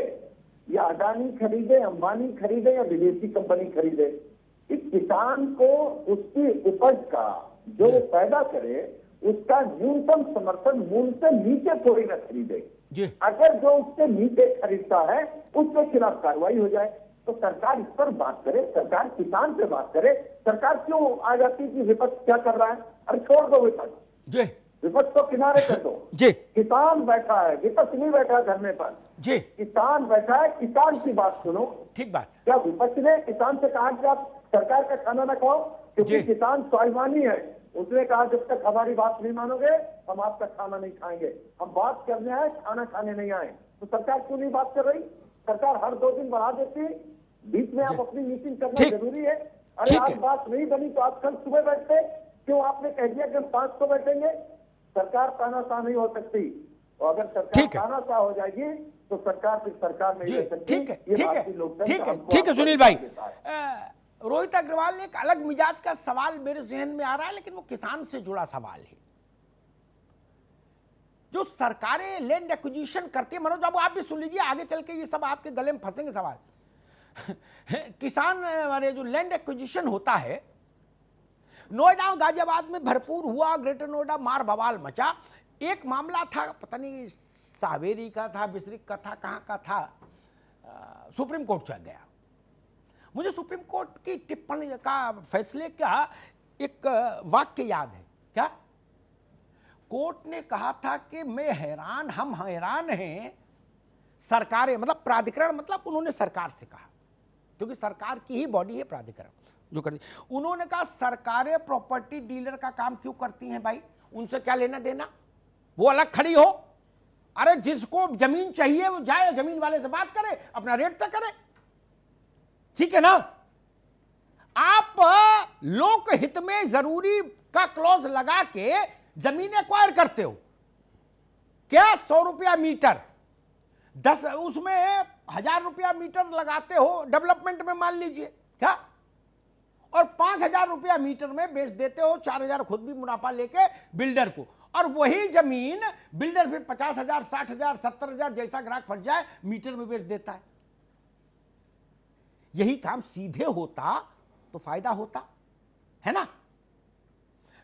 या अडानी खरीदे, अंबानी खरीदे या विदेशी कंपनी खरीदे, कि किसान को उसकी उपज का जो पैदा करे उसका न्यूनतम समर्थन मूल्य से नीचे थोड़ी ना खरीदे। अगर जो उससे नीचे खरीदता है उसके खिलाफ कार्रवाई हो जाए। तो सरकार इस पर बात करे, सरकार किसान पे बात करे। सरकार क्यों आ जाती है कि विपक्ष क्या कर रहा है? अरे छोड़ दो विपक्ष, विपक्ष को किनारे कर दो। किसान बैठा है, विपक्ष नहीं बैठा धरने पर, किसान बैठा है, किसान की बात सुनो। ठीक बात। क्या विपक्ष ने किसान से कहा कि आप सरकार का खाना ना खाओ? क्योंकि किसान स्वाभिमानी है, उसने कहा जब तक हमारी बात नहीं मानोगे हम आपका खाना नहीं खाएंगे। हम बात करने आए, खाना खाने नहीं आए। तो सरकार क्यों नहीं बात कर रही? सरकार हर 2 दिन बढ़ा देती, बीच में आप अपनी मीटिंग करना जरूरी है। अरे आज बात नहीं बनी तो आप कल सुबह बैठते, क्यों आपने कह दिया कि हम 500 बैठेंगे? सरकार तानाशाह नहीं हो सकती, और अगर सरकार तानाशाह हो जाएगी तो सरकार फिर सरकार नहीं रह सकती। ठीक है सुनील भाई। रोहित अग्रवाल, एक अलग मिजाज का सवाल मेरे जहन में आ रहा है, लेकिन वो किसान से जुड़ा सवाल है। जो सरकारें लैंड एक्विजिशन करती है, मनोज बाबू आप भी सुन लीजिए, आगे चल के ये सब आपके गले में फंसेंगे सवाल। किसान वाले जो लैंड एक्विजिशन होता है, नोएडा और गाजियाबाद में भरपूर हुआ, ग्रेटर नोएडा मार बवाल मचा। एक मामला था, पता नहीं सावेरी का था, बिसरिक का था, कहाँ का था, सुप्रीम कोर्ट चल गया। मुझे सुप्रीम कोर्ट की टिप्पणी का, फैसले का एक वाक्य याद है। क्या कोर्ट ने कहा था कि मैं हैरान, हम हैरान हैं, सरकारें मतलब प्राधिकरण, मतलब उन्होंने सरकार से कहा, क्योंकि सरकार की ही बॉडी है प्राधिकरण जो करती। उन्होंने कहा सरकारें प्रॉपर्टी डीलर का काम क्यों करती हैं भाई, उनसे क्या लेना देना, वो अलग खड़ी हो। अरे जिसको जमीन चाहिए वो जाए, जमीन वाले से बात करे, अपना रेट तय करे, ठीक है ना। आप लोक हित में जरूरी का क्लॉज लगा के जमीन एक्वायर करते हो, क्या 100 रुपया मीटर, 10 उसमें 1000 रुपया मीटर लगाते हो डेवलपमेंट में मान लीजिए, क्या, और 5000 रुपया मीटर में बेच देते हो, 4000 खुद भी मुनाफा लेके बिल्डर को, और वही जमीन बिल्डर फिर 50,000, 60,000, 70,000 जैसा ग्राहक फंस जाए मीटर में बेच देता है। यही काम सीधे होता तो फायदा होता है ना।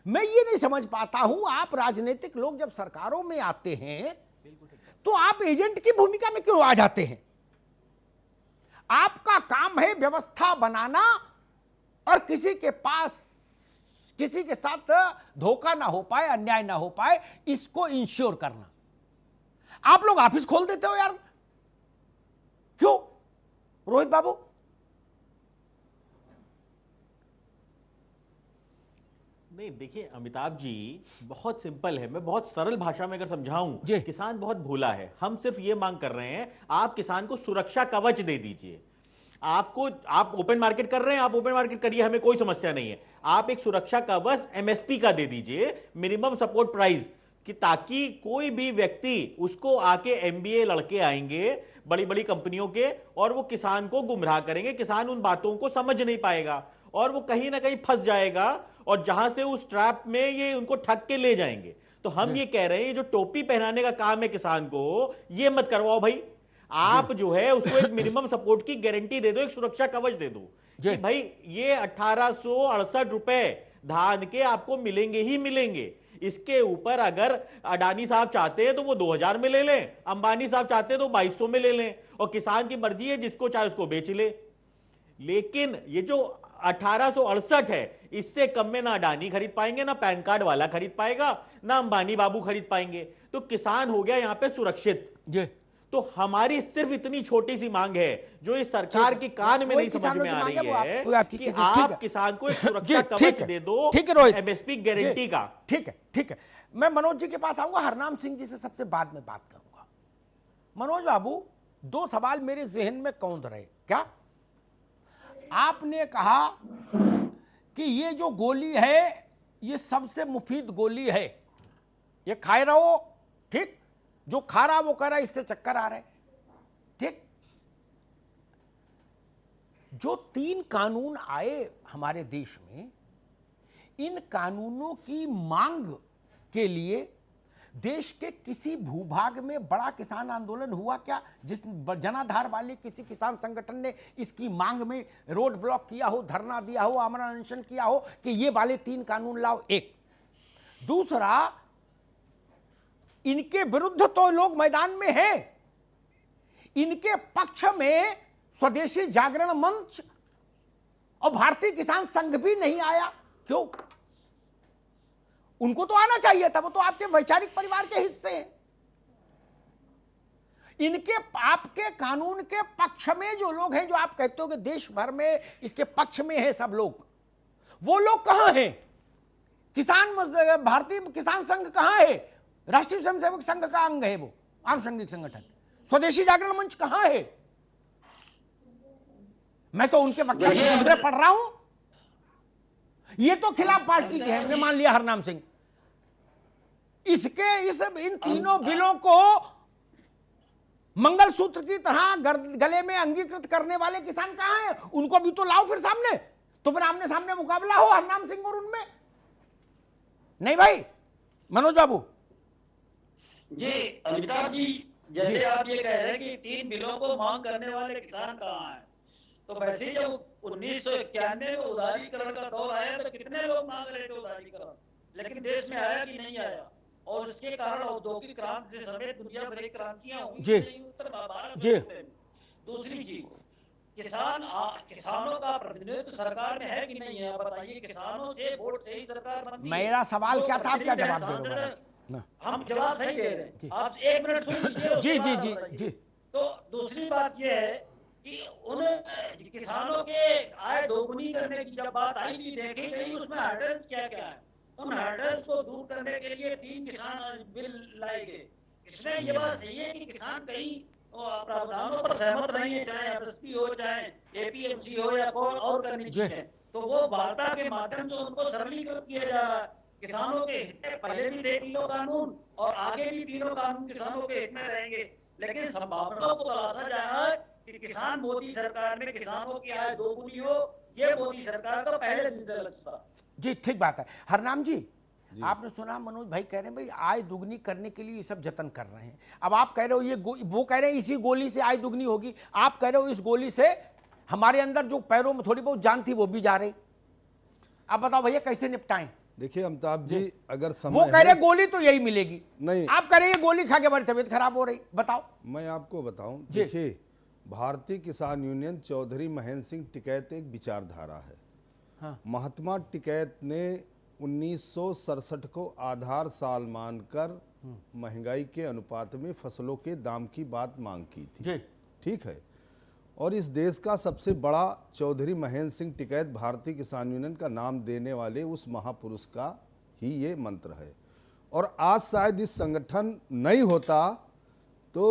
मैं ये नहीं समझ पाता हूं, आप राजनीतिक लोग जब सरकारों में आते हैं तो आप एजेंट की भूमिका में क्यों आ जाते हैं। आपका काम है व्यवस्था बनाना और किसी के पास, किसी के साथ धोखा ना हो पाए, अन्याय ना हो पाए, इसको इंश्योर करना। आप लोग ऑफिस खोल देते हो यार, क्यों रोहित बाबू। नहीं देखिए अमिताभ जी, बहुत सिंपल है, मैं बहुत सरल भाषा में अगर समझाऊं, किसान बहुत भोला है। हम सिर्फ ये मांग कर रहे हैं, आप किसान को सुरक्षा कवच दे दीजिए। आपको, आप ओपन मार्केट कर रहे हैं, आप ओपन मार्केट करिए, हमें कोई समस्या नहीं है। आप एक सुरक्षा कवच एमएसपी का दे दीजिए, मिनिमम सपोर्ट प्राइस, कि ताकि कोई भी व्यक्ति उसको आके एमबीए लड़के आएंगे बड़ी बड़ी कंपनियों के, और वो किसान को गुमराह करेंगे, किसान उन बातों को समझ नहीं पाएगा और वो कहीं ना कहीं फंस जाएगा, और जहां से उस ट्रैप में ये उनको ठग के ले जाएंगे। तो हम ये कह रहे हैं, जो टोपी पहनाने का काम है किसान को, ये मत करवाओ भाई। आप जो है उसको एक मिनिमम सपोर्ट की गारंटी दे दो, एक सुरक्षा कवच दे दो कि भाई ये 1868 रुपए धान के आपको मिलेंगे ही मिलेंगे। इसके ऊपर अगर अडानी साहब चाहते हैं तो वो 2000 में ले लें, अंबानी साहब चाहते हैं तो 2200 में ले लें, और किसान की मर्जी है, जिसको चाहे उसको बेच ले। लेकिन ये जो 1868 है, इससे कम में ना अडानी खरीद पाएंगे, ना पैन कार्ड वाला खरीद पाएगा, ना अंबानी बाबू खरीद पाएंगे। तो किसान हो गया यहां पे सुरक्षित। तो हमारी सिर्फ इतनी छोटी सी मांग है, जो इस सरकार की कान में नहीं समझ में आ रही है, कि आप किसान को एक सुरक्षा कवच दे दो, एमएसपी गारंटी का। ठीक है, ठीक है। मैं मनोज जी के पास आऊंगा, हरनाम सिंह जी से सबसे बाद में बात करूंगा। मनोज बाबू, 2 सवाल मेरे जहन में कौंध रहे। क्या आपने कहा कि ये जो गोली है ये सबसे मुफीद गोली है, ये खाए रहो, ठीक, जो खा रहा वो कह रहा इससे चक्कर आ रहे, ठीक। जो 3 कानून आए हमारे देश में, इन कानूनों की मांग के लिए देश के किसी भूभाग में बड़ा किसान आंदोलन हुआ क्या, जिस जनाधार वाले किसी किसान संगठन ने इसकी मांग में रोड ब्लॉक किया हो, धरना दिया हो, आमरण अनशन किया हो कि ये वाले 3 कानून लाओ। एक दूसरा, इनके विरुद्ध तो लोग मैदान में हैं, इनके पक्ष में स्वदेशी जागरण मंच और भारतीय किसान संघ भी नहीं आया, क्यों? उनको तो आना चाहिए था, वो तो आपके वैचारिक परिवार के हिस्से हैं। इनके, आपके कानून के पक्ष में जो लोग हैं, जो आप कहते हो कि देश भर में इसके पक्ष में है सब लोग, वो लोग कहां हैं? भारतीय किसान संघ कहां है? राष्ट्रीय स्वयंसेवक संघ का अंग है वो, आनुषंगिक संगठन। स्वदेशी जागरण मंच कहां है? मैं तो उनके वक्तव्य पढ़ रहा हूं, ये तो खिलाफ पार्टी के हैं, मान लिया हरनाम सिंह। इन तीनों बिलों को मंगलसूत्र की तरह गले में अंगीकृत करने वाले किसान कहां हैं? उनको भी तो लाओ फिर सामने, तो फिर आमने सामने मुकाबला हो हरनाम सिंह और उनमें। नहीं भाई मनोज बाबू, जी अमिताभ जी, जैसे आप ये कह रहे हैं कि 3 बिलों को मांग करने वाले किसान कहाँ हैं, तो वैसे ही जब 1991 में उदारीकरण का दौर आया तो कितने लोग मांग रहे थे उदारीकरण, लेकिन देश में आया कि नहीं आया, और इसके कारण औद्योगिक क्रांति से समेत दुनिया भर की क्रांतियां हुई जी। नहीं उत्तर भारत जी। में। दूसरी चीज, किसानों का प्रतिनिधित्व सरकार में है कि नहीं है, आप बताइए। किसानों से वोट से ही सरकार बनती है। मेरा सवाल जो क्या था, आप क्या प्रतिनिधि जवाब दे रहे हो? सांसद, हम जवाब सही दे रहे जी। हैं, आप 1 मिनट सुन लीजिए। जी उसके जी बाद जी आप बताइए। जी। तो दूसरी बात यह है कि उन किसानों के आय दोगुनी करने की जब बात आई थी, देखी गई उसमें हर्डल्स क्या क्या है। उन हर्डल्स को दूर करने के लिए 3 किसान बिल लाए गए। इसमें ये बात सही है कि किसान कई प्रावधानों पर सहमत नहीं है, चाहे एमएसपी हो, चाहे एपीएमसी हो या कोई और करनी चीजें, तो वो वार्ता के माध्यम से उनको सरलीकृत किया जा रहा है। किसानों के हित में पहले भी थे तीनों कानून और आगे भी तीनों कानून किसानों के हित में रहेंगे, लेकिन संभावनाओं को तलाशा जा रहा है कि किसान मोदी सरकार में किसानों की आय दोगुनी हो। ये मोदी सरकार का पहले दिन से लक्ष्य था। जी ठीक बात है। हरनाम जी, आपने सुना मनोज भाई कह रहे हैं भाई आय दुगनी करने के लिए ये सब जतन कर रहे हैं। अब आप कह रहे हो ये वो कह रहे हैं इसी गोली से आय दुगनी होगी, आप कह रहे हो इस गोली से हमारे अंदर जो पैरों में थोड़ी बहुत जान थी वो भी जा रही। आप बताओ भैया कैसे निपटाएं? देखिए अमिताभ जी, अगर समय वो कह रहे गोली तो यही मिलेगी, नहीं, आप कह रहे हैं गोली खा के हमारी तबीयत खराब हो रही। बताओ। मैं आपको बताऊं, जी। देखिए भारतीय किसान यूनियन चौधरी महेंद्र सिंह टिकैत एक विचारधारा है। हाँ। महात्मा टिकैत ने 1967 को आधार साल मानकर महंगाई के अनुपात में फसलों के दाम की बात मांग की थी। जी। ठीक है, और इस देश का सबसे बड़ा चौधरी महेंद्र सिंह टिकैत भारतीय किसान यूनियन का नाम देने वाले उस महापुरुष का ही ये मंत्र है। और आज शायद इस संगठन नहीं होता तो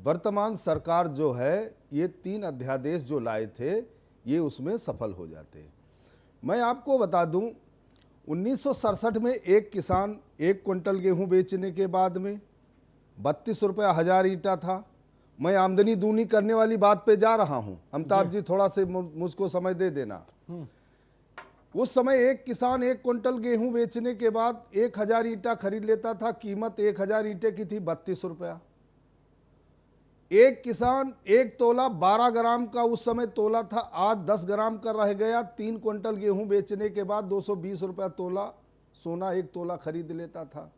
वर्तमान सरकार जो है ये 3 अध्यादेश जो लाए थे ये उसमें सफल हो जाते। मैं आपको बता दूं, 1967 में एक किसान 1 क्विंटल गेहूं बेचने के बाद में 32 रुपया 1000 ईंटा था। मैं आमदनी दूनी करने वाली बात पे जा रहा हूं, अमिताभ जी थोड़ा से मुझको समय दे देना। उस समय एक किसान 1 क्विंटल गेहूं बेचने के बाद 1000 ईंटा खरीद लेता था। कीमत 1000 ईंटे की थी 32 रुपया। एक किसान 1 तोला 12 ग्राम का उस समय तोला था, आज 10 ग्राम का रह गया। 3 क्विंटल गेहूं बेचने के बाद 220 रुपया तोला सोना 1 तोला खरीद लेता था।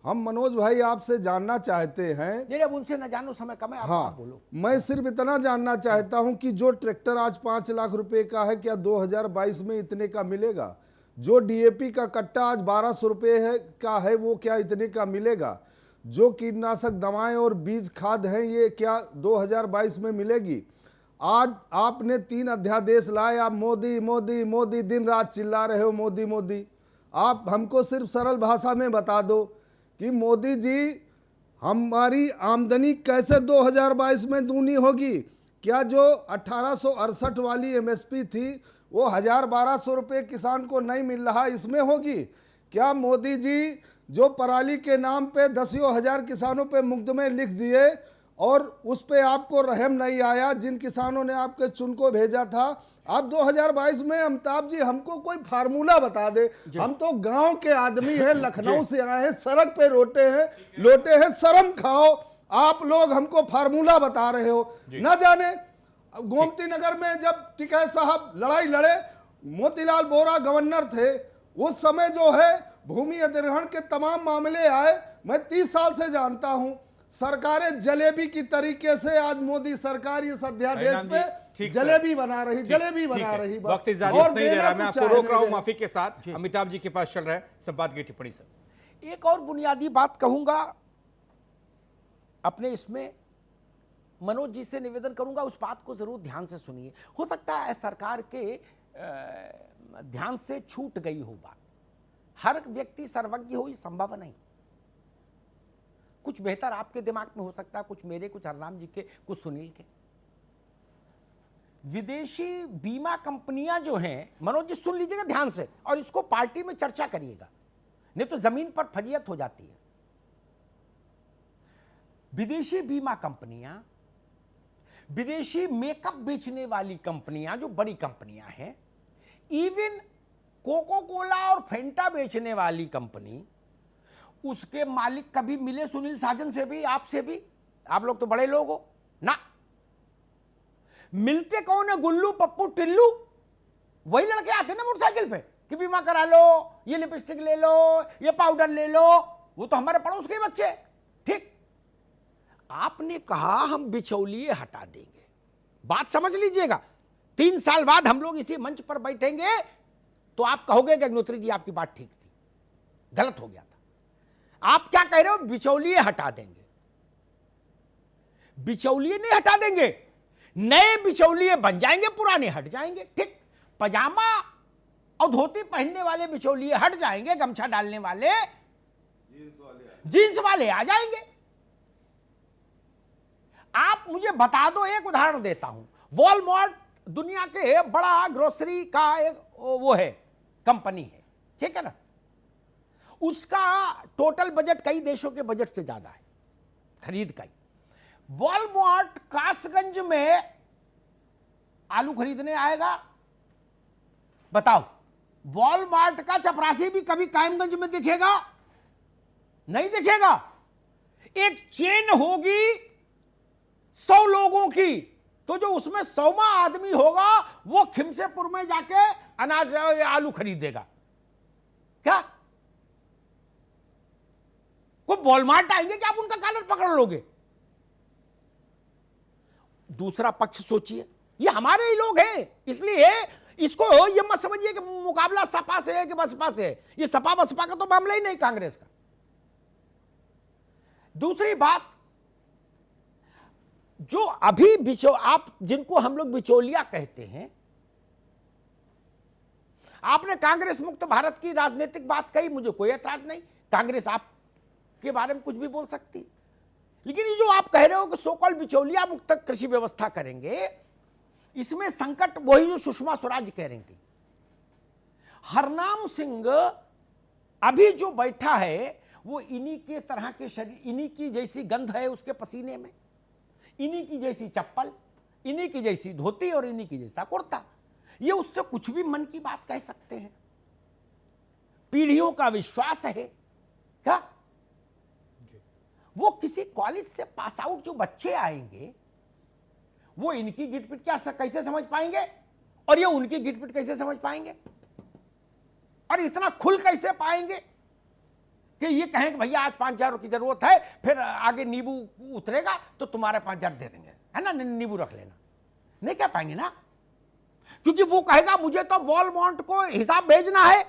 हम मनोज भाई आपसे जानना चाहते हैं, अब उनसे न जानो, समय कम है, आप हाँ बोलो। मैं सिर्फ इतना जानना चाहता हूं कि जो ट्रैक्टर आज 5 लाख रुपए का है, क्या 2022 में इतने का मिलेगा? जो डीएपी का कट्टा आज 1200 रुपये है का है, वो क्या इतने का मिलेगा? जो कीटनाशक दवाएं और बीज खाद हैं, ये क्या 2022 में मिलेगी? आज आपने 3 अध्यादेश लाए, आप मोदी मोदी मोदी दिन रात चिल्ला रहे हो मोदी मोदी। आप हमको सिर्फ सरल भाषा में बता दो कि मोदी जी हमारी आमदनी कैसे 2022 में दूनी होगी? क्या जो 1868 वाली एमएसपी थी वो 1000-1200 रुपये किसान को नहीं मिल रहा, इसमें होगी? क्या मोदी जी जो पराली के नाम पे 10,000 किसानों पे मुकदमे लिख दिए और उस पे आपको रहम नहीं आया, जिन किसानों ने आपके चुन को भेजा था, आप 2022 में अमिताभ जी हमको कोई फार्मूला बता दे। हम तो गांव के आदमी हैं, लखनऊ से आए हैं, सड़क पे लोटे हैं, शर्म खाओ। आप लोग हमको फार्मूला बता रहे हो, ना जाने गोमती नगर में जब टिकैत साहब लड़ाई लड़े, मोतीलाल वोरा गवर्नर थे, उस समय जो है भूमि अधिग्रहण के तमाम मामले आए। मैं 30 साल से जानता हूं, सरकारें जलेबी की तरीके से आज मोदी सरकार इस अध्यादेश पे जलेबी बना रही, जलेबी बना रही। वक्त इजाजत नहीं दे रहा, मैं आपको रोक रहा हूं माफी के साथ। अमिताभ जी के पास चल रहा है संपादकीय टिप्पणी सर। एक और बुनियादी बात कहूंगा अपने इसमें, मनोज जी से निवेदन करूंगा उस बात को जरूर ध्यान से सुनिए। हो सकता है सरकार के ध्यान से छूट गई हो बात, हर व्यक्ति सर्वज्ञ हो ये संभव नहीं। कुछ बेहतर आपके दिमाग में हो सकता है, कुछ मेरे, कुछ हरनाम जी के, कुछ सुनील के। विदेशी बीमा कंपनियां जो हैं, मनोज जी सुन लीजिएगा ध्यान से और इसको पार्टी में चर्चा करिएगा, नहीं तो जमीन पर फरियत हो जाती है। विदेशी बीमा कंपनियां, विदेशी मेकअप बेचने वाली कंपनियां जो बड़ी कंपनियां हैं, इवन कोको कोला और फेंटा बेचने वाली कंपनी, उसके मालिक कभी मिले सुनील साजन से भी, आपसे भी? आप लोग तो बड़े लोग हो ना। मिलते कौन है? गुल्लू, पप्पू, टिल्लू, वही लड़के आते ना मोटरसाइकिल पे कि बीमा करा लो, ये लिपस्टिक ले लो, ये पाउडर ले लो। वो तो हमारे पड़ोस के बच्चे। ठीक, आपने कहा हम बिचौलिए हटा देंगे। बात समझ लीजिएगा, 3 साल बाद हम लोग इसी मंच पर बैठेंगे तो आप कहोगे कि अग्निहोत्री जी आपकी बात ठीक थी, गलत हो गया था। आप क्या कह रहे हो? बिचौलिए हटा देंगे। बिचौलिए नहीं हटा देंगे, नए बिचौलिए बन जाएंगे, पुराने हट जाएंगे। ठीक, पजामा और धोती पहनने वाले बिचौलिए हट जाएंगे, गमछा डालने वाले, जींस वाले आ जाएंगे। आप मुझे बता दो, एक उदाहरण देता हूं। वॉलमार्ट दुनिया के बड़ा ग्रोसरी का एक वो है, कंपनी है, ठीक है ना। उसका टोटल बजट कई देशों के बजट से ज्यादा है खरीद का ही। वॉलमार्ट कासगंज में आलू खरीदने आएगा, बताओ। वॉलमार्ट का चपरासी भी कभी कायमगंज में दिखेगा? नहीं दिखेगा। एक चेन होगी 100 लोगों की, तो जो उसमें 100वां आदमी होगा वो खिमसेपुर में जाके अनाज आलू खरीदेगा क्या? वो वॉलमार्ट आएंगे कि आप उनका कॉलर पकड़ लोगे? दूसरा पक्ष सोचिए, ये हमारे ही लोग हैं, इसलिए इसको ये मत समझिए कि मुकाबला सपा से है कि बसपा से है। ये सपा बसपा का तो मामला ही नहीं, कांग्रेस का। दूसरी बात, जो अभी आप जिनको हम लोग बिचौलिया कहते हैं, आपने कांग्रेस मुक्त भारत की राजनीतिक बात कही, मुझे कोई ऐतराज नहीं, कांग्रेस आपके बारे में कुछ भी बोल सकती। लेकिन ये जो आप कह रहे हो कि सोकॉल बिचौलिया मुक्त कृषि व्यवस्था करेंगे, इसमें संकट वही जो सुषमा स्वराज कह रही थी। हरनाम सिंह अभी जो बैठा है वो इन्हीं के तरह के शरीर, इन्हीं की जैसी गंध है उसके पसीने में, इन्हीं की जैसी चप्पल, इन्हीं की जैसी धोती और इन्हीं की जैसा कुर्ता। ये उससे कुछ भी मन की बात कह सकते हैं। पीढ़ियों का विश्वास है क्या? वो किसी कॉलेज से पास आउट जो बच्चे आएंगे वो इनकी गिटपिट क्या कैसे समझ पाएंगे, और ये उनकी गिटपिट कैसे समझ पाएंगे, और इतना खुल कैसे पाएंगे कि ये कहें कि भैया आज 5,000 की जरूरत है, फिर आगे नींबू उतरेगा तो तुम्हारे 5,000 दे देंगे, है ना, नींबू रख लेना। नहीं कह पाएंगे ना, क्योंकि वो कहेगा मुझे तो वॉलमार्ट को हिसाब भेजना है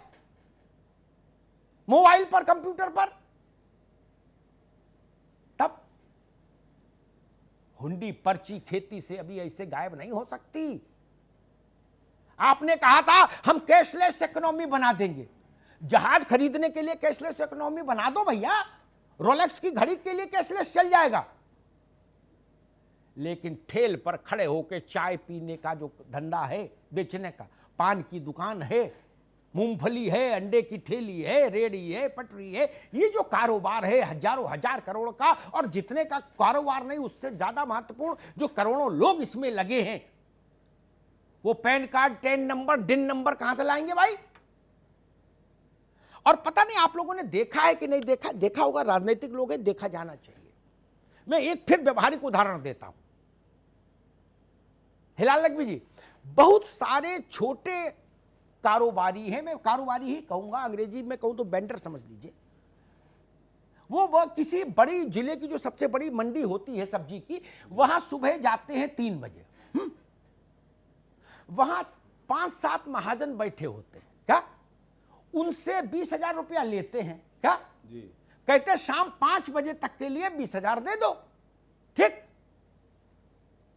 मोबाइल पर, कंप्यूटर पर। तब हुंडी पर्ची खेती से अभी ऐसे गायब नहीं हो सकती। आपने कहा था हम कैशलेस इकोनॉमी बना देंगे, जहाज खरीदने के लिए कैशलेस इकोनॉमी बना दो भैया, रोलेक्स की घड़ी के लिए कैशलेस चल जाएगा। लेकिन ठेल पर खड़े होकर चाय पीने का जो धंधा है, बेचने का, पान की दुकान है, मूंगफली है, अंडे की ठेली है, रेड़ी है, पटरी है, ये जो कारोबार है हजारों हजार करोड़ का, और जितने का कारोबार नहीं उससे ज्यादा महत्वपूर्ण जो करोड़ों लोग इसमें लगे हैं, वो पैन कार्ड, टेन नंबर, डिन नंबर कहां से लाएंगे भाई? और पता नहीं आप लोगों ने देखा है कि नहीं देखा, देखा होगा, राजनीतिक लोग हैं, देखा जाना चाहिए। मैं एक फिर व्यवहारिक उदाहरण देता हूं। हिलाल नकवी जी, बहुत सारे छोटे कारोबारी हैं, मैं कारोबारी ही कहूंगा, अंग्रेजी में कहूं तो वेंडर समझ लीजिए। वो किसी बड़ी जिले की जो सबसे बड़ी मंडी होती है सब्जी की, वहां सुबह जाते हैं 3 बजे। वहां 5-7 महाजन बैठे होते हैं क्या, उनसे 20,000 रुपया लेते हैं क्या जी, कहते शाम 5 बजे तक के लिए 20,000 दे दो, ठीक,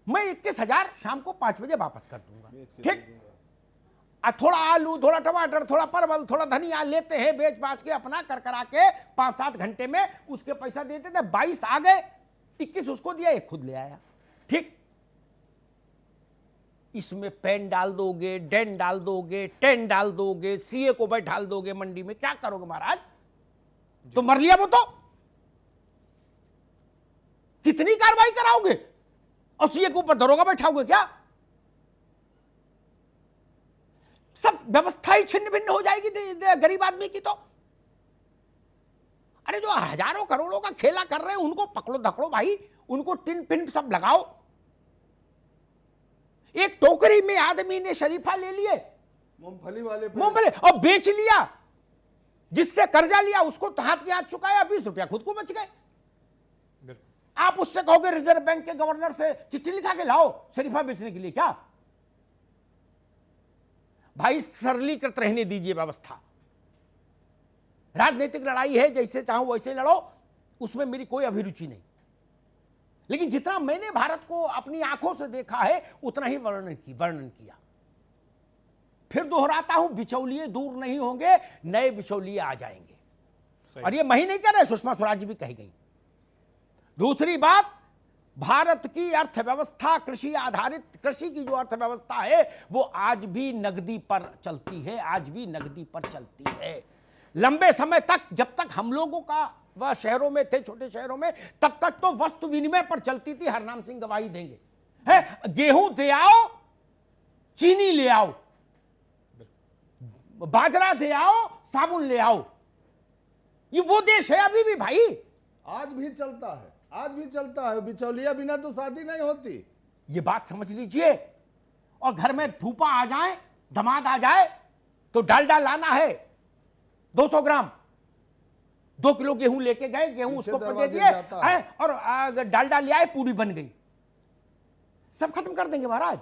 मैं 21,000 शाम को 5 बजे वापस कर दूंगा, ठीक। थोड़ा आलू, थोड़ा टमाटर, थोड़ा परवल, थोड़ा धनिया लेते हैं, बेच बाच के अपना कर करा के 5-7 घंटे में उसके पैसा देते थे। 22 आ गए, 21 उसको दिया, 1 खुद ले आया, ठीक। इसमें पेन डाल दोगे, डेन डाल दोगे, टेन डाल दोगे, सीए को बैठाल दोगे मंडी में, क्या करोगे महाराज? तो मर लिया वो तो। कितनी कार्रवाई कराओगे? और सीए के ऊपर दरोगा बैठाओगे क्या? सब व्यवस्था ही छिन्न भिन्न हो जाएगी गरीब आदमी की। तो अरे जो हजारों करोड़ों का खेला कर रहे हैं उनको पकड़ो धकड़ो भाई, उनको टिन पिन सब लगाओ। एक टोकरी में आदमी ने शरीफा ले लिए, मूंगफली वाले पे मूंगफली, और बेच लिया। जिससे कर्जा लिया उसको हाथ के हाथ चुकाया, 20 रुपया खुद को बच गए। आप उससे कहोगे रिजर्व बैंक के गवर्नर से चिट्ठी लिखा के लाओ शरीफा बेचने के लिए, क्या भाई? सरलीकृत रहने दीजिए व्यवस्था। राजनीतिक लड़ाई है, जैसे चाहो वैसे लड़ो, उसमें मेरी कोई अभिरुचि नहीं। लेकिन जितना मैंने भारत को अपनी आंखों से देखा है उतना ही वर्णन किया। फिर दोहराता हूं, बिचौलिए दूर नहीं होंगे, नए बिचौलिए आ जाएंगे। और ये मैं ही नहीं कह रहे, सुषमा स्वराज भी कही गई। दूसरी बात, भारत की अर्थव्यवस्था कृषि आधारित, कृषि की जो अर्थव्यवस्था है वो आज भी नकदी पर चलती है, आज भी नकदी पर चलती है। लंबे समय तक, जब तक हम लोगों का वह शहरों में थे, छोटे शहरों में, तब तक तो वस्तु विनिमय पर चलती थी। हरनाम सिंह गवाही देंगे, है गेहूं दे आओ, चीनी ले आओ, बाजरा दे आओ, साबुन ले आओ। ये वो देश है अभी भी भाई, आज भी चलता है, आज भी चलता है। बिचौलिया बिना तो शादी नहीं होती, ये बात समझ लीजिए। और घर में फूफा आ जाए, दामाद आ जाए, तो डालडा लाना है 200 ग्राम, 2 किलो गेहूं लेके गए, गेहूं उसको दे दिए और डालडा ले आए, पूरी बन गई, सब खत्म कर देंगे महाराज।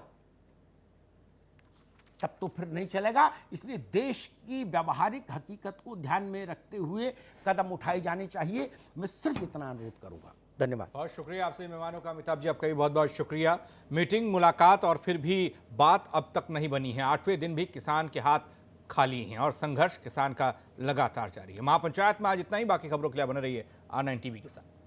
तब तो फिर नहीं चलेगा। इसलिए देश की व्यावहारिक हकीकत को ध्यान में रखते हुए कदम उठाए जाने चाहिए। मैं सिर्फ इतना अनुरोध करूंगा। धन्यवाद। बहुत शुक्रिया आपसे मेहमानों का। अमिताभ जी आपका भी बहुत बहुत शुक्रिया। मीटिंग, मुलाकात और फिर भी बात अब तक नहीं बनी है। 8वें दिन भी किसान के हाथ खाली हैं और संघर्ष किसान का लगातार जारी है। महापंचायत में आज इतना ही। बाकी खबरों के लिए बने रहिए R9 TV के साथ।